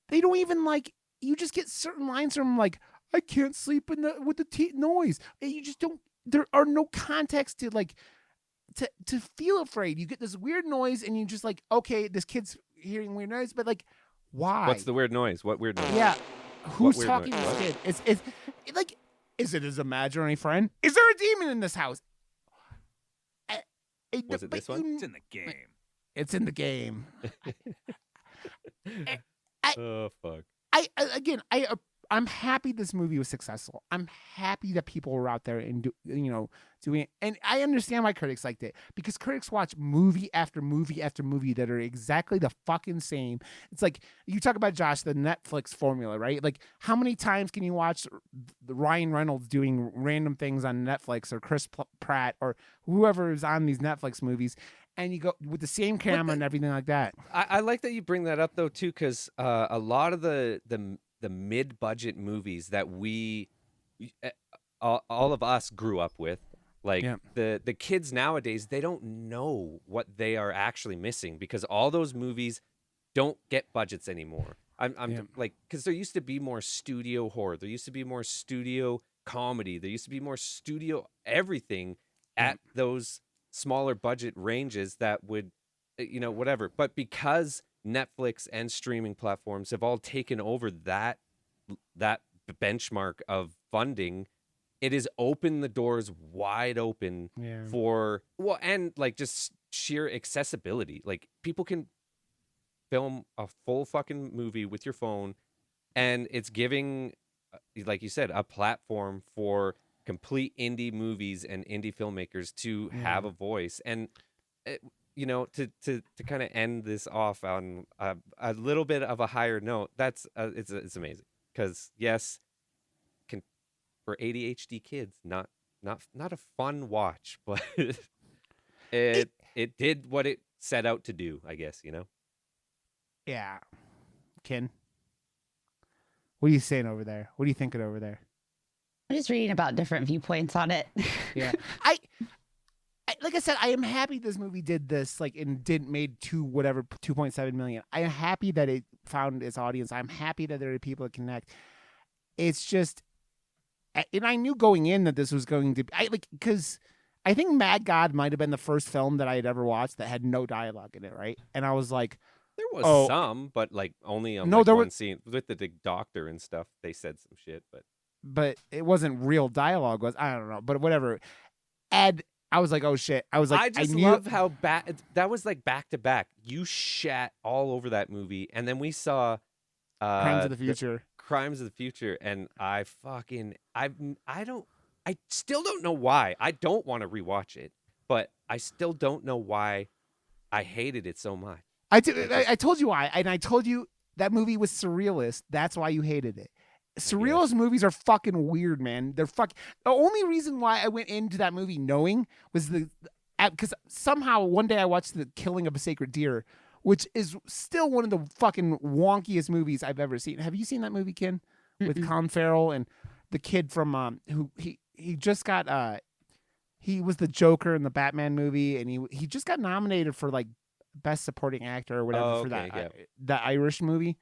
they don't even like you just get certain lines from like I can't sleep with the noise, and you just don't. There are no context to like to feel afraid. You get this weird noise, and you just like, okay, this kid's hearing weird noise, but like, why? What's the weird noise? What weird noise? Yeah, who's weird talking noise? to this kid? It's like, is it his imaginary friend? Is there a demon in this house? Was it this one? It's in the game. It's in the game. Oh fuck. I'm happy this movie was successful. I'm happy that people were out there and doing it. And I understand why critics liked it, because critics watch movie after movie after movie that are exactly the fucking same. It's like you talk about, Josh, the Netflix formula, right? Like how many times can you watch the Ryan Reynolds doing random things on Netflix, or Chris Pratt, or whoever is on these Netflix movies, and you go with the same camera and everything like that. I like that you bring that up though too, because a lot of the mid-budget movies that all of us grew up with, like the kids nowadays, they don't know what they are actually missing, because all those movies don't get budgets anymore. I'm like, because there used to be more studio horror, there used to be more studio comedy, there used to be more studio everything at those smaller budget ranges that would, whatever. But because Netflix and streaming platforms have all taken over that benchmark of funding, it has opened the doors wide open for and like just sheer accessibility. Like people can film a full fucking movie with your phone, and it's giving, like you said, a platform for complete indie movies and indie filmmakers to have a voice. And to kind of end this off on a little bit of a higher note, that's it's amazing, because yes, for ADHD kids, not a fun watch, but it did what it set out to do, I guess. Yeah. Ken, what are you saying over there? What are you thinking over there? I'm just reading about different viewpoints on it. Yeah. I like I said, I am happy this movie did this, like, and made 2.7 million. I am happy that it found its audience. I'm happy that there are people that connect. It's just, and I knew going in that this was going to be, because I think Mad God might have been the first film that I had ever watched that had no dialogue in it, right? And I was like, there was some, but like only on one scene with the doctor and stuff. They said some shit, but it wasn't real dialogue. I don't know, but whatever. And I was like, oh shit. I was like, I love how that was like back to back. You shat all over that movie, and then we saw Crimes of the Future. Crimes of the Future, and I still don't know why. I don't want to rewatch it, but I still don't know why I hated it so much. I told you why, and I told you that movie was surrealist. That's why you hated it. Surrealist movies are fucking weird, man. They're the only reason why I went into that movie knowing was because somehow one day I watched The Killing of a Sacred Deer, which is still one of the fucking wonkiest movies I've ever seen. Have you seen that movie, Ken? With Colin Farrell and the kid from who he just got he was the Joker in the Batman movie, and he just got nominated for like Best Supporting Actor or whatever for that Irish movie.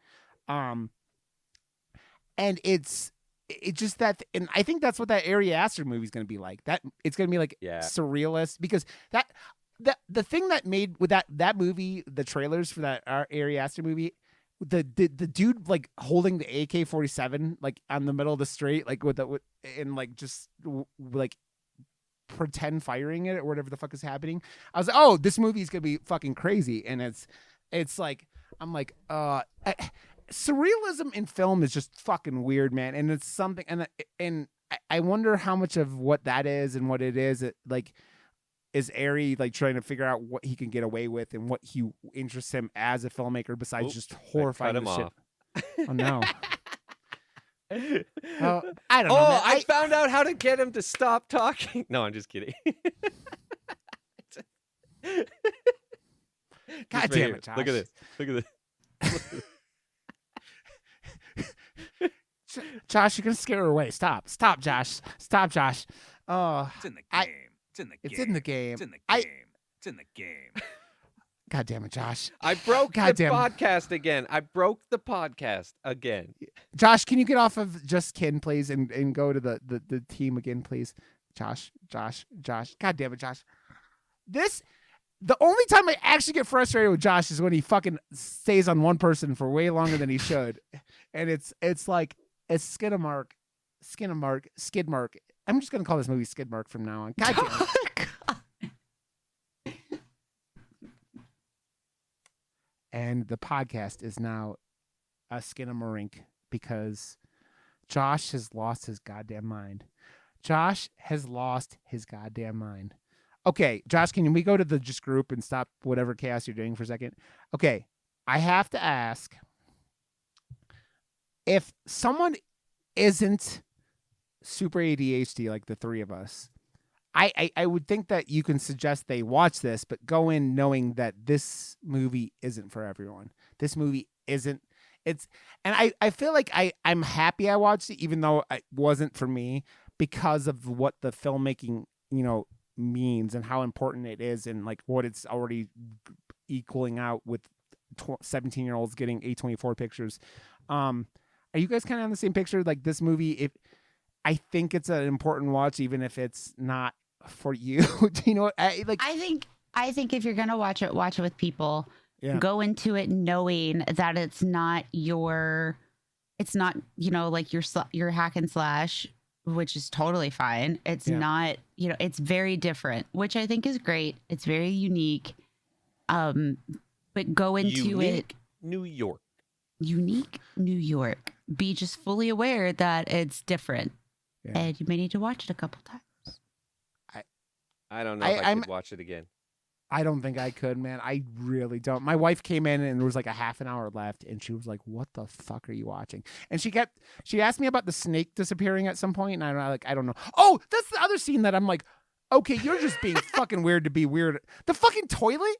And it's it just that, and I think that's what that Ari Aster movie is going to be like. That it's going to be like surrealist, because the thing that made with that movie, the trailers for that Ari Aster movie, the dude like holding the AK-47 like on the middle of the street, like and like just like pretend firing it or whatever the fuck is happening. I was like, oh, this movie is gonna be fucking crazy, and it's like I'm like surrealism in film is just fucking weird, man, and it's something, and I wonder how much of what that is and what it is, like. Is Ari like trying to figure out what he can get away with and what he interests him as a filmmaker besides just horrifying the shit? Oh no! I don't know. Oh, I found out how to get him to stop talking. No, I'm just kidding. God damn it, Josh! Look at this. Look at this. Josh, you're gonna scare her away. Stop, Josh. Stop, Josh. Oh, it's in the game. It's in the game. It's in the game. It's in the game. God damn it, Josh. I broke the podcast again. I broke the podcast again. Josh, can you get off of Just Kin, please, and go to the team again, please? Josh. God damn it, Josh. The only time I actually get frustrated with Josh is when he fucking stays on one person for way longer than he should. And it's like Skidmark. I'm just going to call this movie Skidmark from now on. God damn it. And the podcast is now a Skinamarink because Josh has lost his goddamn mind. Okay, Josh, can we go to the just group and stop whatever chaos you're doing for a second? Okay, I have to ask, if someone isn't super ADHD like the three of us, I would think that you can suggest they watch this, but go in knowing that this movie isn't for everyone. This movie isn't. And I feel like I'm happy I watched it, even though it wasn't for me, because of what the filmmaking, means and how important it is, and like what it's already equaling out with 17-year-olds getting A24 pictures. Are you guys kind of on the same picture? Like this movie, I think it's an important watch, even if it's not for you. Do you know what I think if you're gonna watch it with people. Yeah. Go into it knowing that it's not like your hack and slash, which is totally fine. It's not, it's very different, which I think is great. It's very unique. But go into it. Unique New York. Be just fully aware that it's different. Yeah. And you may need to watch it a couple times. I don't know if I could watch it again. I don't think I could, man. I really don't. My wife came in and there was like a half an hour left, and she was like, "What the fuck are you watching?" And she asked me about the snake disappearing at some point, and I don't know. Oh, that's the other scene that I'm like, okay, you're just being fucking weird to be weird. The fucking toilet.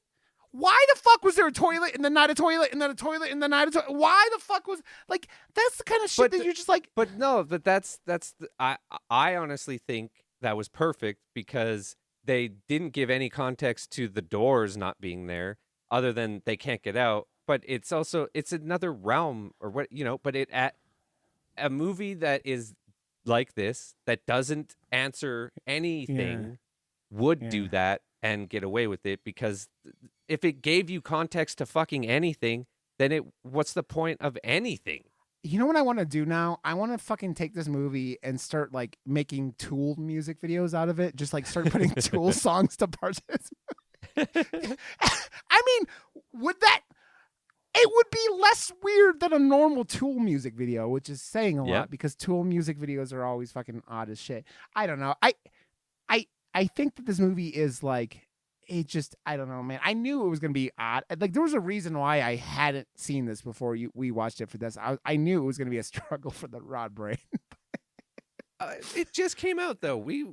Why the fuck was there a toilet and then not a toilet and then a toilet and then not a toilet? Why the fuck was like that's the kind of shit that you're just like. But no, but that's I honestly think that was perfect because they didn't give any context to the doors not being there other than they can't get out. But it's another realm or what, but a movie that is like this, that doesn't answer anything would do that and get away with it, because if it gave you context to fucking anything, then what's the point of anything? You know what I want to do now? I want to fucking take this movie and start like making Tool music videos out of it. Just like start putting Tool songs to parts of this. I mean, it would be less weird than a normal Tool music video, which is saying a lot because Tool music videos are always fucking odd as shit. I don't know. I think that this movie is like, I don't know, man. I knew it was going to be odd. Like, there was a reason why I hadn't seen this before we watched it for this. I knew it was going to be a struggle for the Rod brain. It just came out, though. We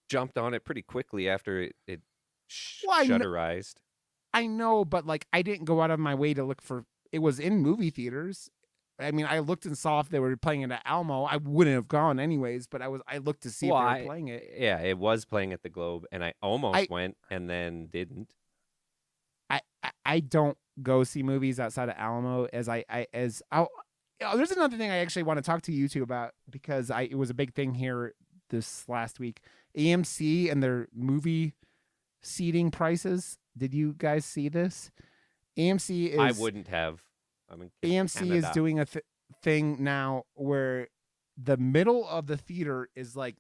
jumped on it pretty quickly after it shutterized. I know, but like, I didn't go out of my way to look for. It was in movie theaters. I mean, I looked and saw if they were playing it at Alamo. I wouldn't have gone anyways, but I looked to see if they were playing it. Yeah, it was playing at the Globe, and I almost went and then didn't. I don't go see movies outside of Alamo there's another thing I actually want to talk to you two about because it was a big thing here this last week. AMC and their movie seating prices. Did you guys see this? AMC is. I wouldn't have. I'm in AMC is Canada. doing a thing now where the middle of the theater is like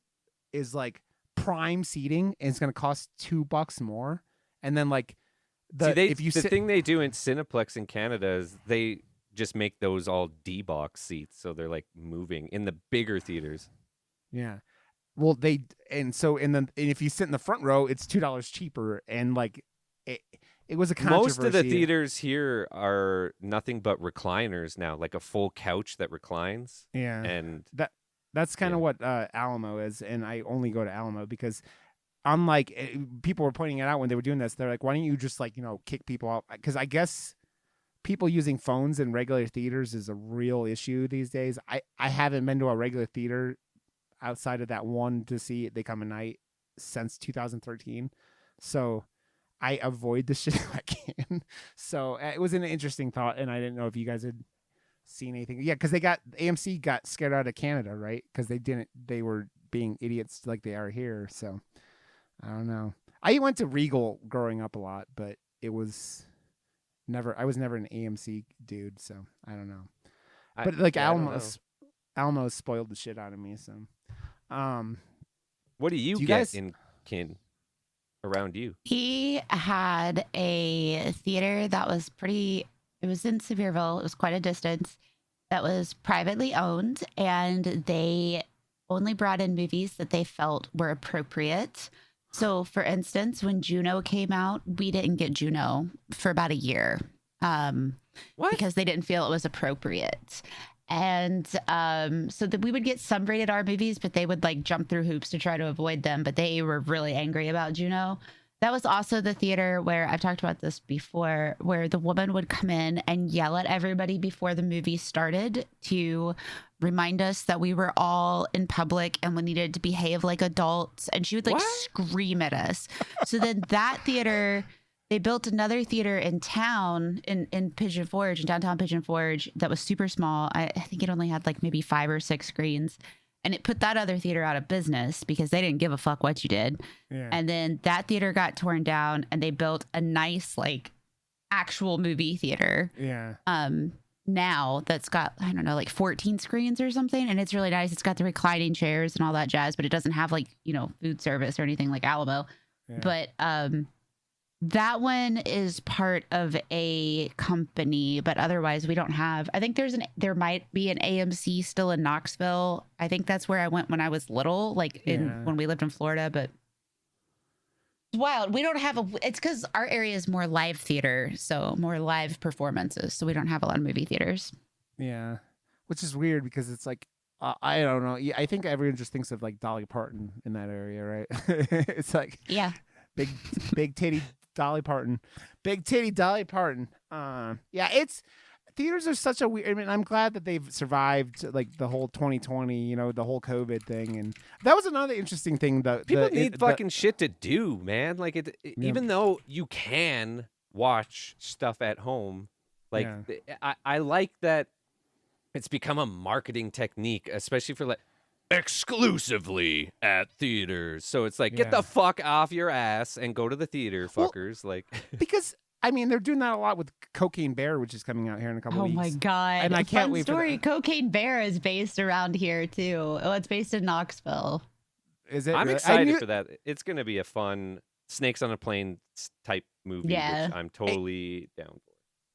prime seating, and it's going to cost $2 more. And then like the thing they do in Cineplex in Canada is they just make those all D-box seats, so they're like moving in the bigger theaters. Yeah. Well, and if you sit in the front row, it's $2 cheaper, and like it was a controversy. Most of the theaters here are nothing but recliners now, like a full couch that reclines. Yeah, and that's kind of what Alamo is, and I only go to Alamo because, unlike people were pointing it out when they were doing this, they're like, why don't you just like kick people out? Because I guess people using phones in regular theaters is a real issue these days. I haven't been to a regular theater outside of that one to see They Come at Night since 2013, so I avoid the shit if I can. So it was an interesting thought, and I didn't know if you guys had seen anything. Yeah, because AMC got scared out of Canada, right? Because they were being idiots like they are here. So I don't know. I went to Regal growing up a lot, but I was never an AMC dude. So I don't know. But like Almo's spoiled the shit out of me. So, what do you get guys in Kin around you? He had a theater that was it was in Sevierville. It was quite a distance. That was privately owned, and they only brought in movies that they felt were appropriate. So, for instance, when Juno came out, we didn't get Juno for about a year. What? Because they didn't feel it was appropriate. And so that we would get some rated R movies, but they would like jump through hoops to try to avoid them. But they were really angry about Juno. That was also the theater where I've talked about this before, where the woman would come in and yell at everybody before the movie started to remind us that we were all in public and we needed to behave like adults. And she would like scream at us. So then that theater, they built another theater in town in Pigeon Forge, in downtown Pigeon Forge, that was super small. I think it only had like maybe 5 or 6 screens. And it put that other theater out of business because they didn't give a fuck what you did. Yeah. And then that theater got torn down and they built a nice, like, actual movie theater. Yeah. Now that's got, I don't know, like 14 screens or something. And it's really nice. It's got the reclining chairs and all that jazz, but it doesn't have like, food service or anything like Alamo. Yeah. But that one is part of a company, but otherwise we don't have. I think there might be an AMC still in Knoxville. I think that's where I went when I was little, like when we lived in Florida. But it's wild. We don't have it's because our area is more live theater, so more live performances. So we don't have a lot of movie theaters. Yeah, which is weird because it's like I don't know. I think everyone just thinks of like Dolly Parton in that area, right? It's like big titty. Dolly Parton, big titty Dolly Parton. It's theaters are such a weird. I mean, I'm glad that they've survived like the whole 2020, the whole COVID thing, and that was another interesting thing. People need fucking shit to do, man. Like even though you can watch stuff at home, like I like that it's become a marketing technique, especially for like exclusively at theaters. So it's like, get the fuck off your ass and go to the theater, fuckers. Like, because I mean, they're doing that a lot with Cocaine Bear, which is coming out here in a couple weeks. Oh my god! And I can't wait for that. Cocaine Bear is based around here too. Oh, it's based in Knoxville. Is it? I'm excited for that. It's gonna be a fun Snakes on a Plane type movie, which I'm totally down for.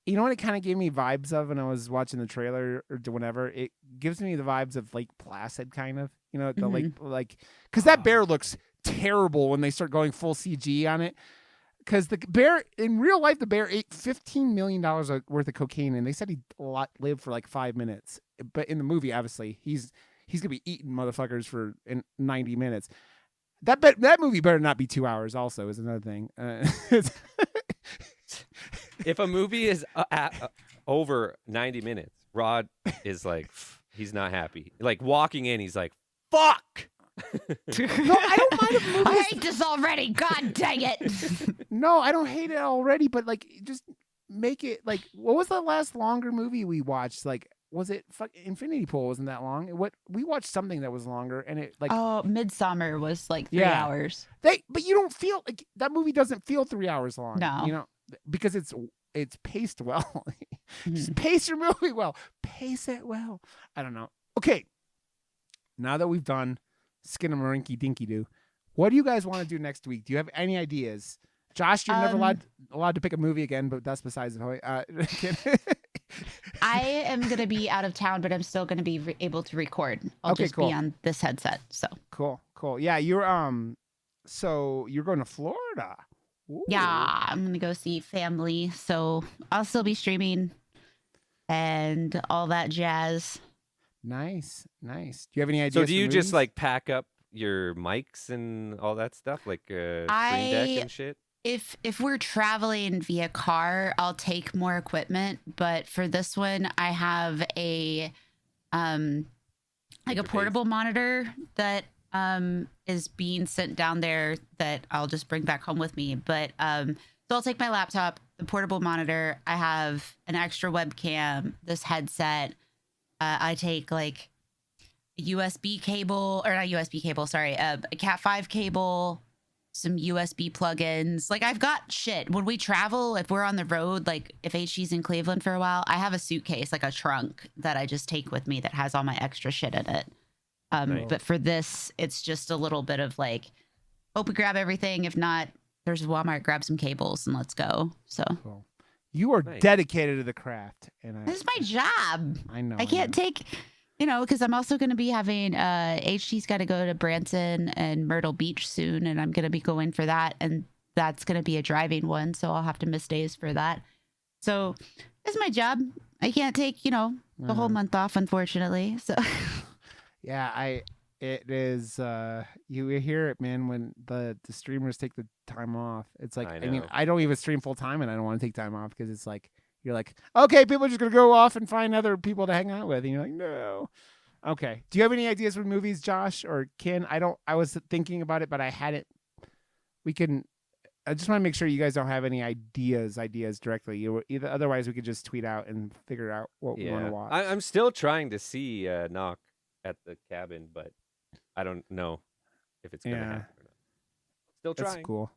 You know what it kind of gave me vibes of when I was watching the trailer or whenever? It gives me the vibes of Lake Placid, kind of. The lake, because that bear looks terrible when they start going full CG on it. Because the bear, in real life, the bear ate $15 million worth of cocaine, and they said he lived for like 5 minutes. But in the movie, obviously, he's gonna be eating motherfuckers for 90 minutes. That movie better not be 2 hours. Also, is another thing. If a movie is over 90 minutes, Rod is like, he's not happy. Like walking in, he's like, fuck. No, I don't mind if movies. I hate this already. God dang it. No, I don't hate it already, but like, just make it like, what was the last longer movie we watched? Like was it Infinity Pool wasn't that long. What we watched something that was longer, and it like Oh, Midsummer was like 3 Yeah. hours. but you don't feel like that movie doesn't feel 3 hours long. No. You know, because it's paced well. Mhm. Just pace your movie well. Pace it well. I don't know. Okay. Now that we've done Skinamarink Dinky Doo, what do you guys want to do next week? Do you have any ideas? Josh, you're never allowed to pick a movie again, but that's besides the point. I am going to be out of town, but I'm still going to be able to record. I'll Okay, just cool. be on this headset. So Cool. Yeah, so you're going to Florida. Ooh. yeah, I'm going to go see family. So I'll still be streaming and all that jazz. Nice. Do you have any ideas? So do for you just movies? like pack up your mics and all that stuff, like Stream Deck and shit? If we're traveling via car, I'll take more equipment. But for this one, I have a like a portable monitor that is being sent down there that I'll just bring back home with me. But so I'll take my laptop, the portable monitor. I have an extra webcam, this headset. I take like a USB cable, or not USB cable, sorry, a Cat 5 cable, some USB plugins. Like I've got shit. When we travel, if we're on the road, like if HG's in Cleveland for a while, I have a suitcase, like a trunk that I just take with me that has all my extra shit in it. Nice. But for this, it's just a little bit of like, hope we grab everything. If not, there's Walmart, grab some cables and let's go. So Cool. You are Nice. dedicated to the craft, and this is my job. I know. I can't take, because I'm also going to be having, HG's got to go to Branson and Myrtle Beach soon, and I'm going to be going for that. And that's going to be a driving one, so I'll have to miss days for that. So this is my job. I can't take, the whole month off, unfortunately. So Yeah, it is. You hear it, man. When the streamers take the time off, it's like I I mean, know. I don't even stream full time, and I don't want to take time off because it's like you're like, okay, people are just gonna go off and find other people to hang out with, and you're like, no. Okay. Do you have any ideas for movies, Josh or Ken? I was thinking about it, but I hadn't. We can. I just want to make sure you guys don't have any ideas directly. Either otherwise, we could just tweet out and figure out what we want to watch. I'm still trying to see Knock at the cabin, but I don't know if it's gonna happen or not. Still trying. That's cool.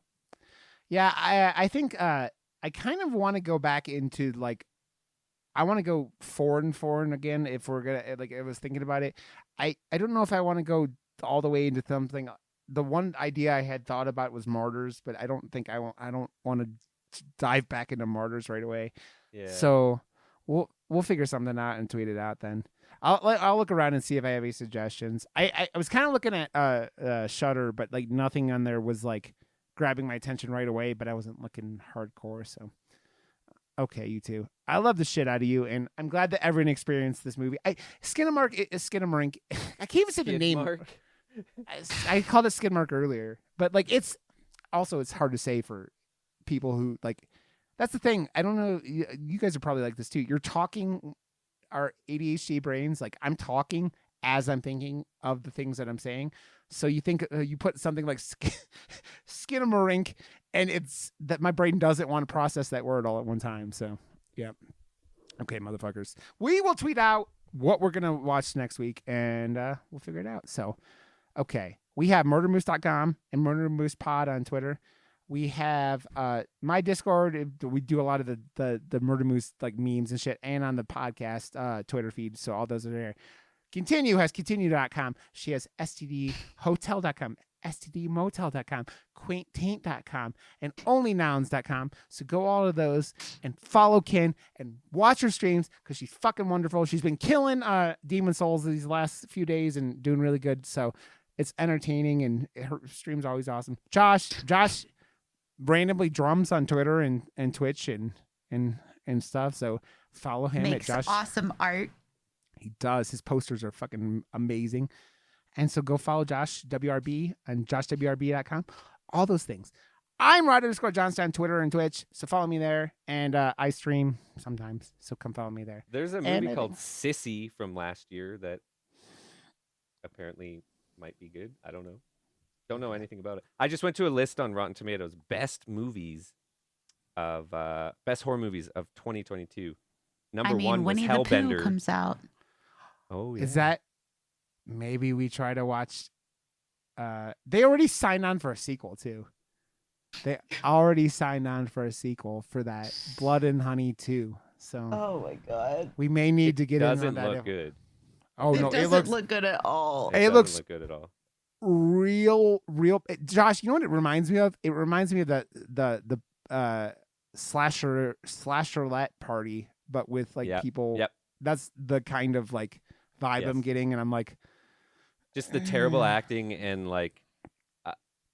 Yeah, I think I kind of want to go back into like I want to go foreign again if we're gonna like I was thinking about it. I don't know if I want to go all the way into something. The one idea I had thought about was Martyrs, but I don't think I don't want to dive back into Martyrs right away. Yeah. So we'll figure something out and tweet it out then. I'll look around and see if I have any suggestions. I was kind of looking at Shudder, but like nothing on there was like grabbing my attention right away. But I wasn't looking hardcore. So okay, you two. I love the shit out of you, and I'm glad that everyone experienced this movie. Skinamarink. I can't even say the name. Mark. I called it Skinamarink earlier, but like it's hard to say for people who like. That's the thing. I don't know. You guys are probably like this too. You're talking our ADHD brains. Like I'm talking as I'm thinking of the things that I'm saying. So you think you put something like Skinamarink, and it's that my brain doesn't want to process that word all at one time. So yeah. Okay, motherfuckers. We will tweet out what we're gonna watch next week, and we'll figure it out. So okay, we have murdermoose.com and murdermoosepod on Twitter. We have my Discord. We do a lot of the Murder Moose like memes and shit, and on the podcast Twitter feed. So all those are there. Continue has continue.com. She has stdhotel.com, stdmotel.com, quainttaint.com, and onlynouns.com. So go all of those and follow Ken and watch her streams because she's fucking wonderful. She's been killing Demon Souls these last few days and doing really good. So it's entertaining and her stream's always awesome. Josh randomly drums on Twitter and Twitch and stuff. So follow him makes at Josh. awesome art. He does. His posters are fucking amazing. And so go follow Josh WRB and joshwrb.com. All those things. I'm Rod_Johnstein on Twitter and Twitch. So follow me there. And I stream sometimes. So come follow me there. There's a movie called Sissy from last year that apparently might be good. I don't know. Don't know anything about it. I just went to a list on Rotten Tomatoes, best horror movies of 2022. Number one was Winnie the Pooh Hellbender. comes out. Oh, yeah. Is that maybe we try to watch? They already signed on for a sequel too. They already signed on for a sequel for that Blood and Honey 2. So Oh my god. we may need to get in on doesn't that. look good. Oh no, it looks look good at all. It doesn't looks- look good at all. real. Josh, you know what it reminds me of? It reminds me of the slasherette party, but with like Yep, people. yep. That's the kind of like vibe I'm Yes. getting, and I'm like, Just the terrible acting and like,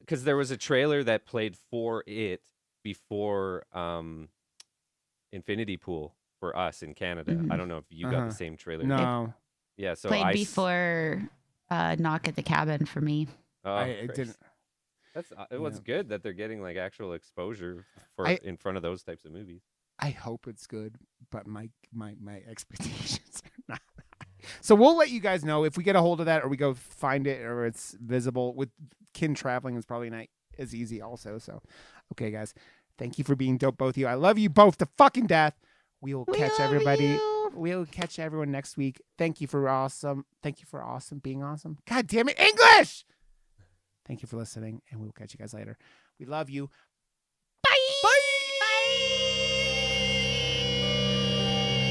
because there was a trailer that played for it before Infinity Pool for us in Canada. Mhm. I don't know if you got Uh-huh. the same trailer. no, Yeah, so Played I before Knock at the Cabin for me. Oh, it Christ. didn't. That's it was Yeah. good that they're getting like actual exposure for I- in front of those types of movies. I hope it's good, but my expectations are not high. So we'll let you guys know if we get a hold of that or we go find it or it's visible. With Kin traveling is probably not as easy also. So, okay, guys, thank you for being dope, both of you. I love you both to fucking death. We'll catch everybody. We'll catch everyone next week. Thank you for awesome. Thank you for being awesome. God damn it, English! Thank you for listening, and we'll catch you guys later. We love you. Bye.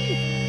Bye.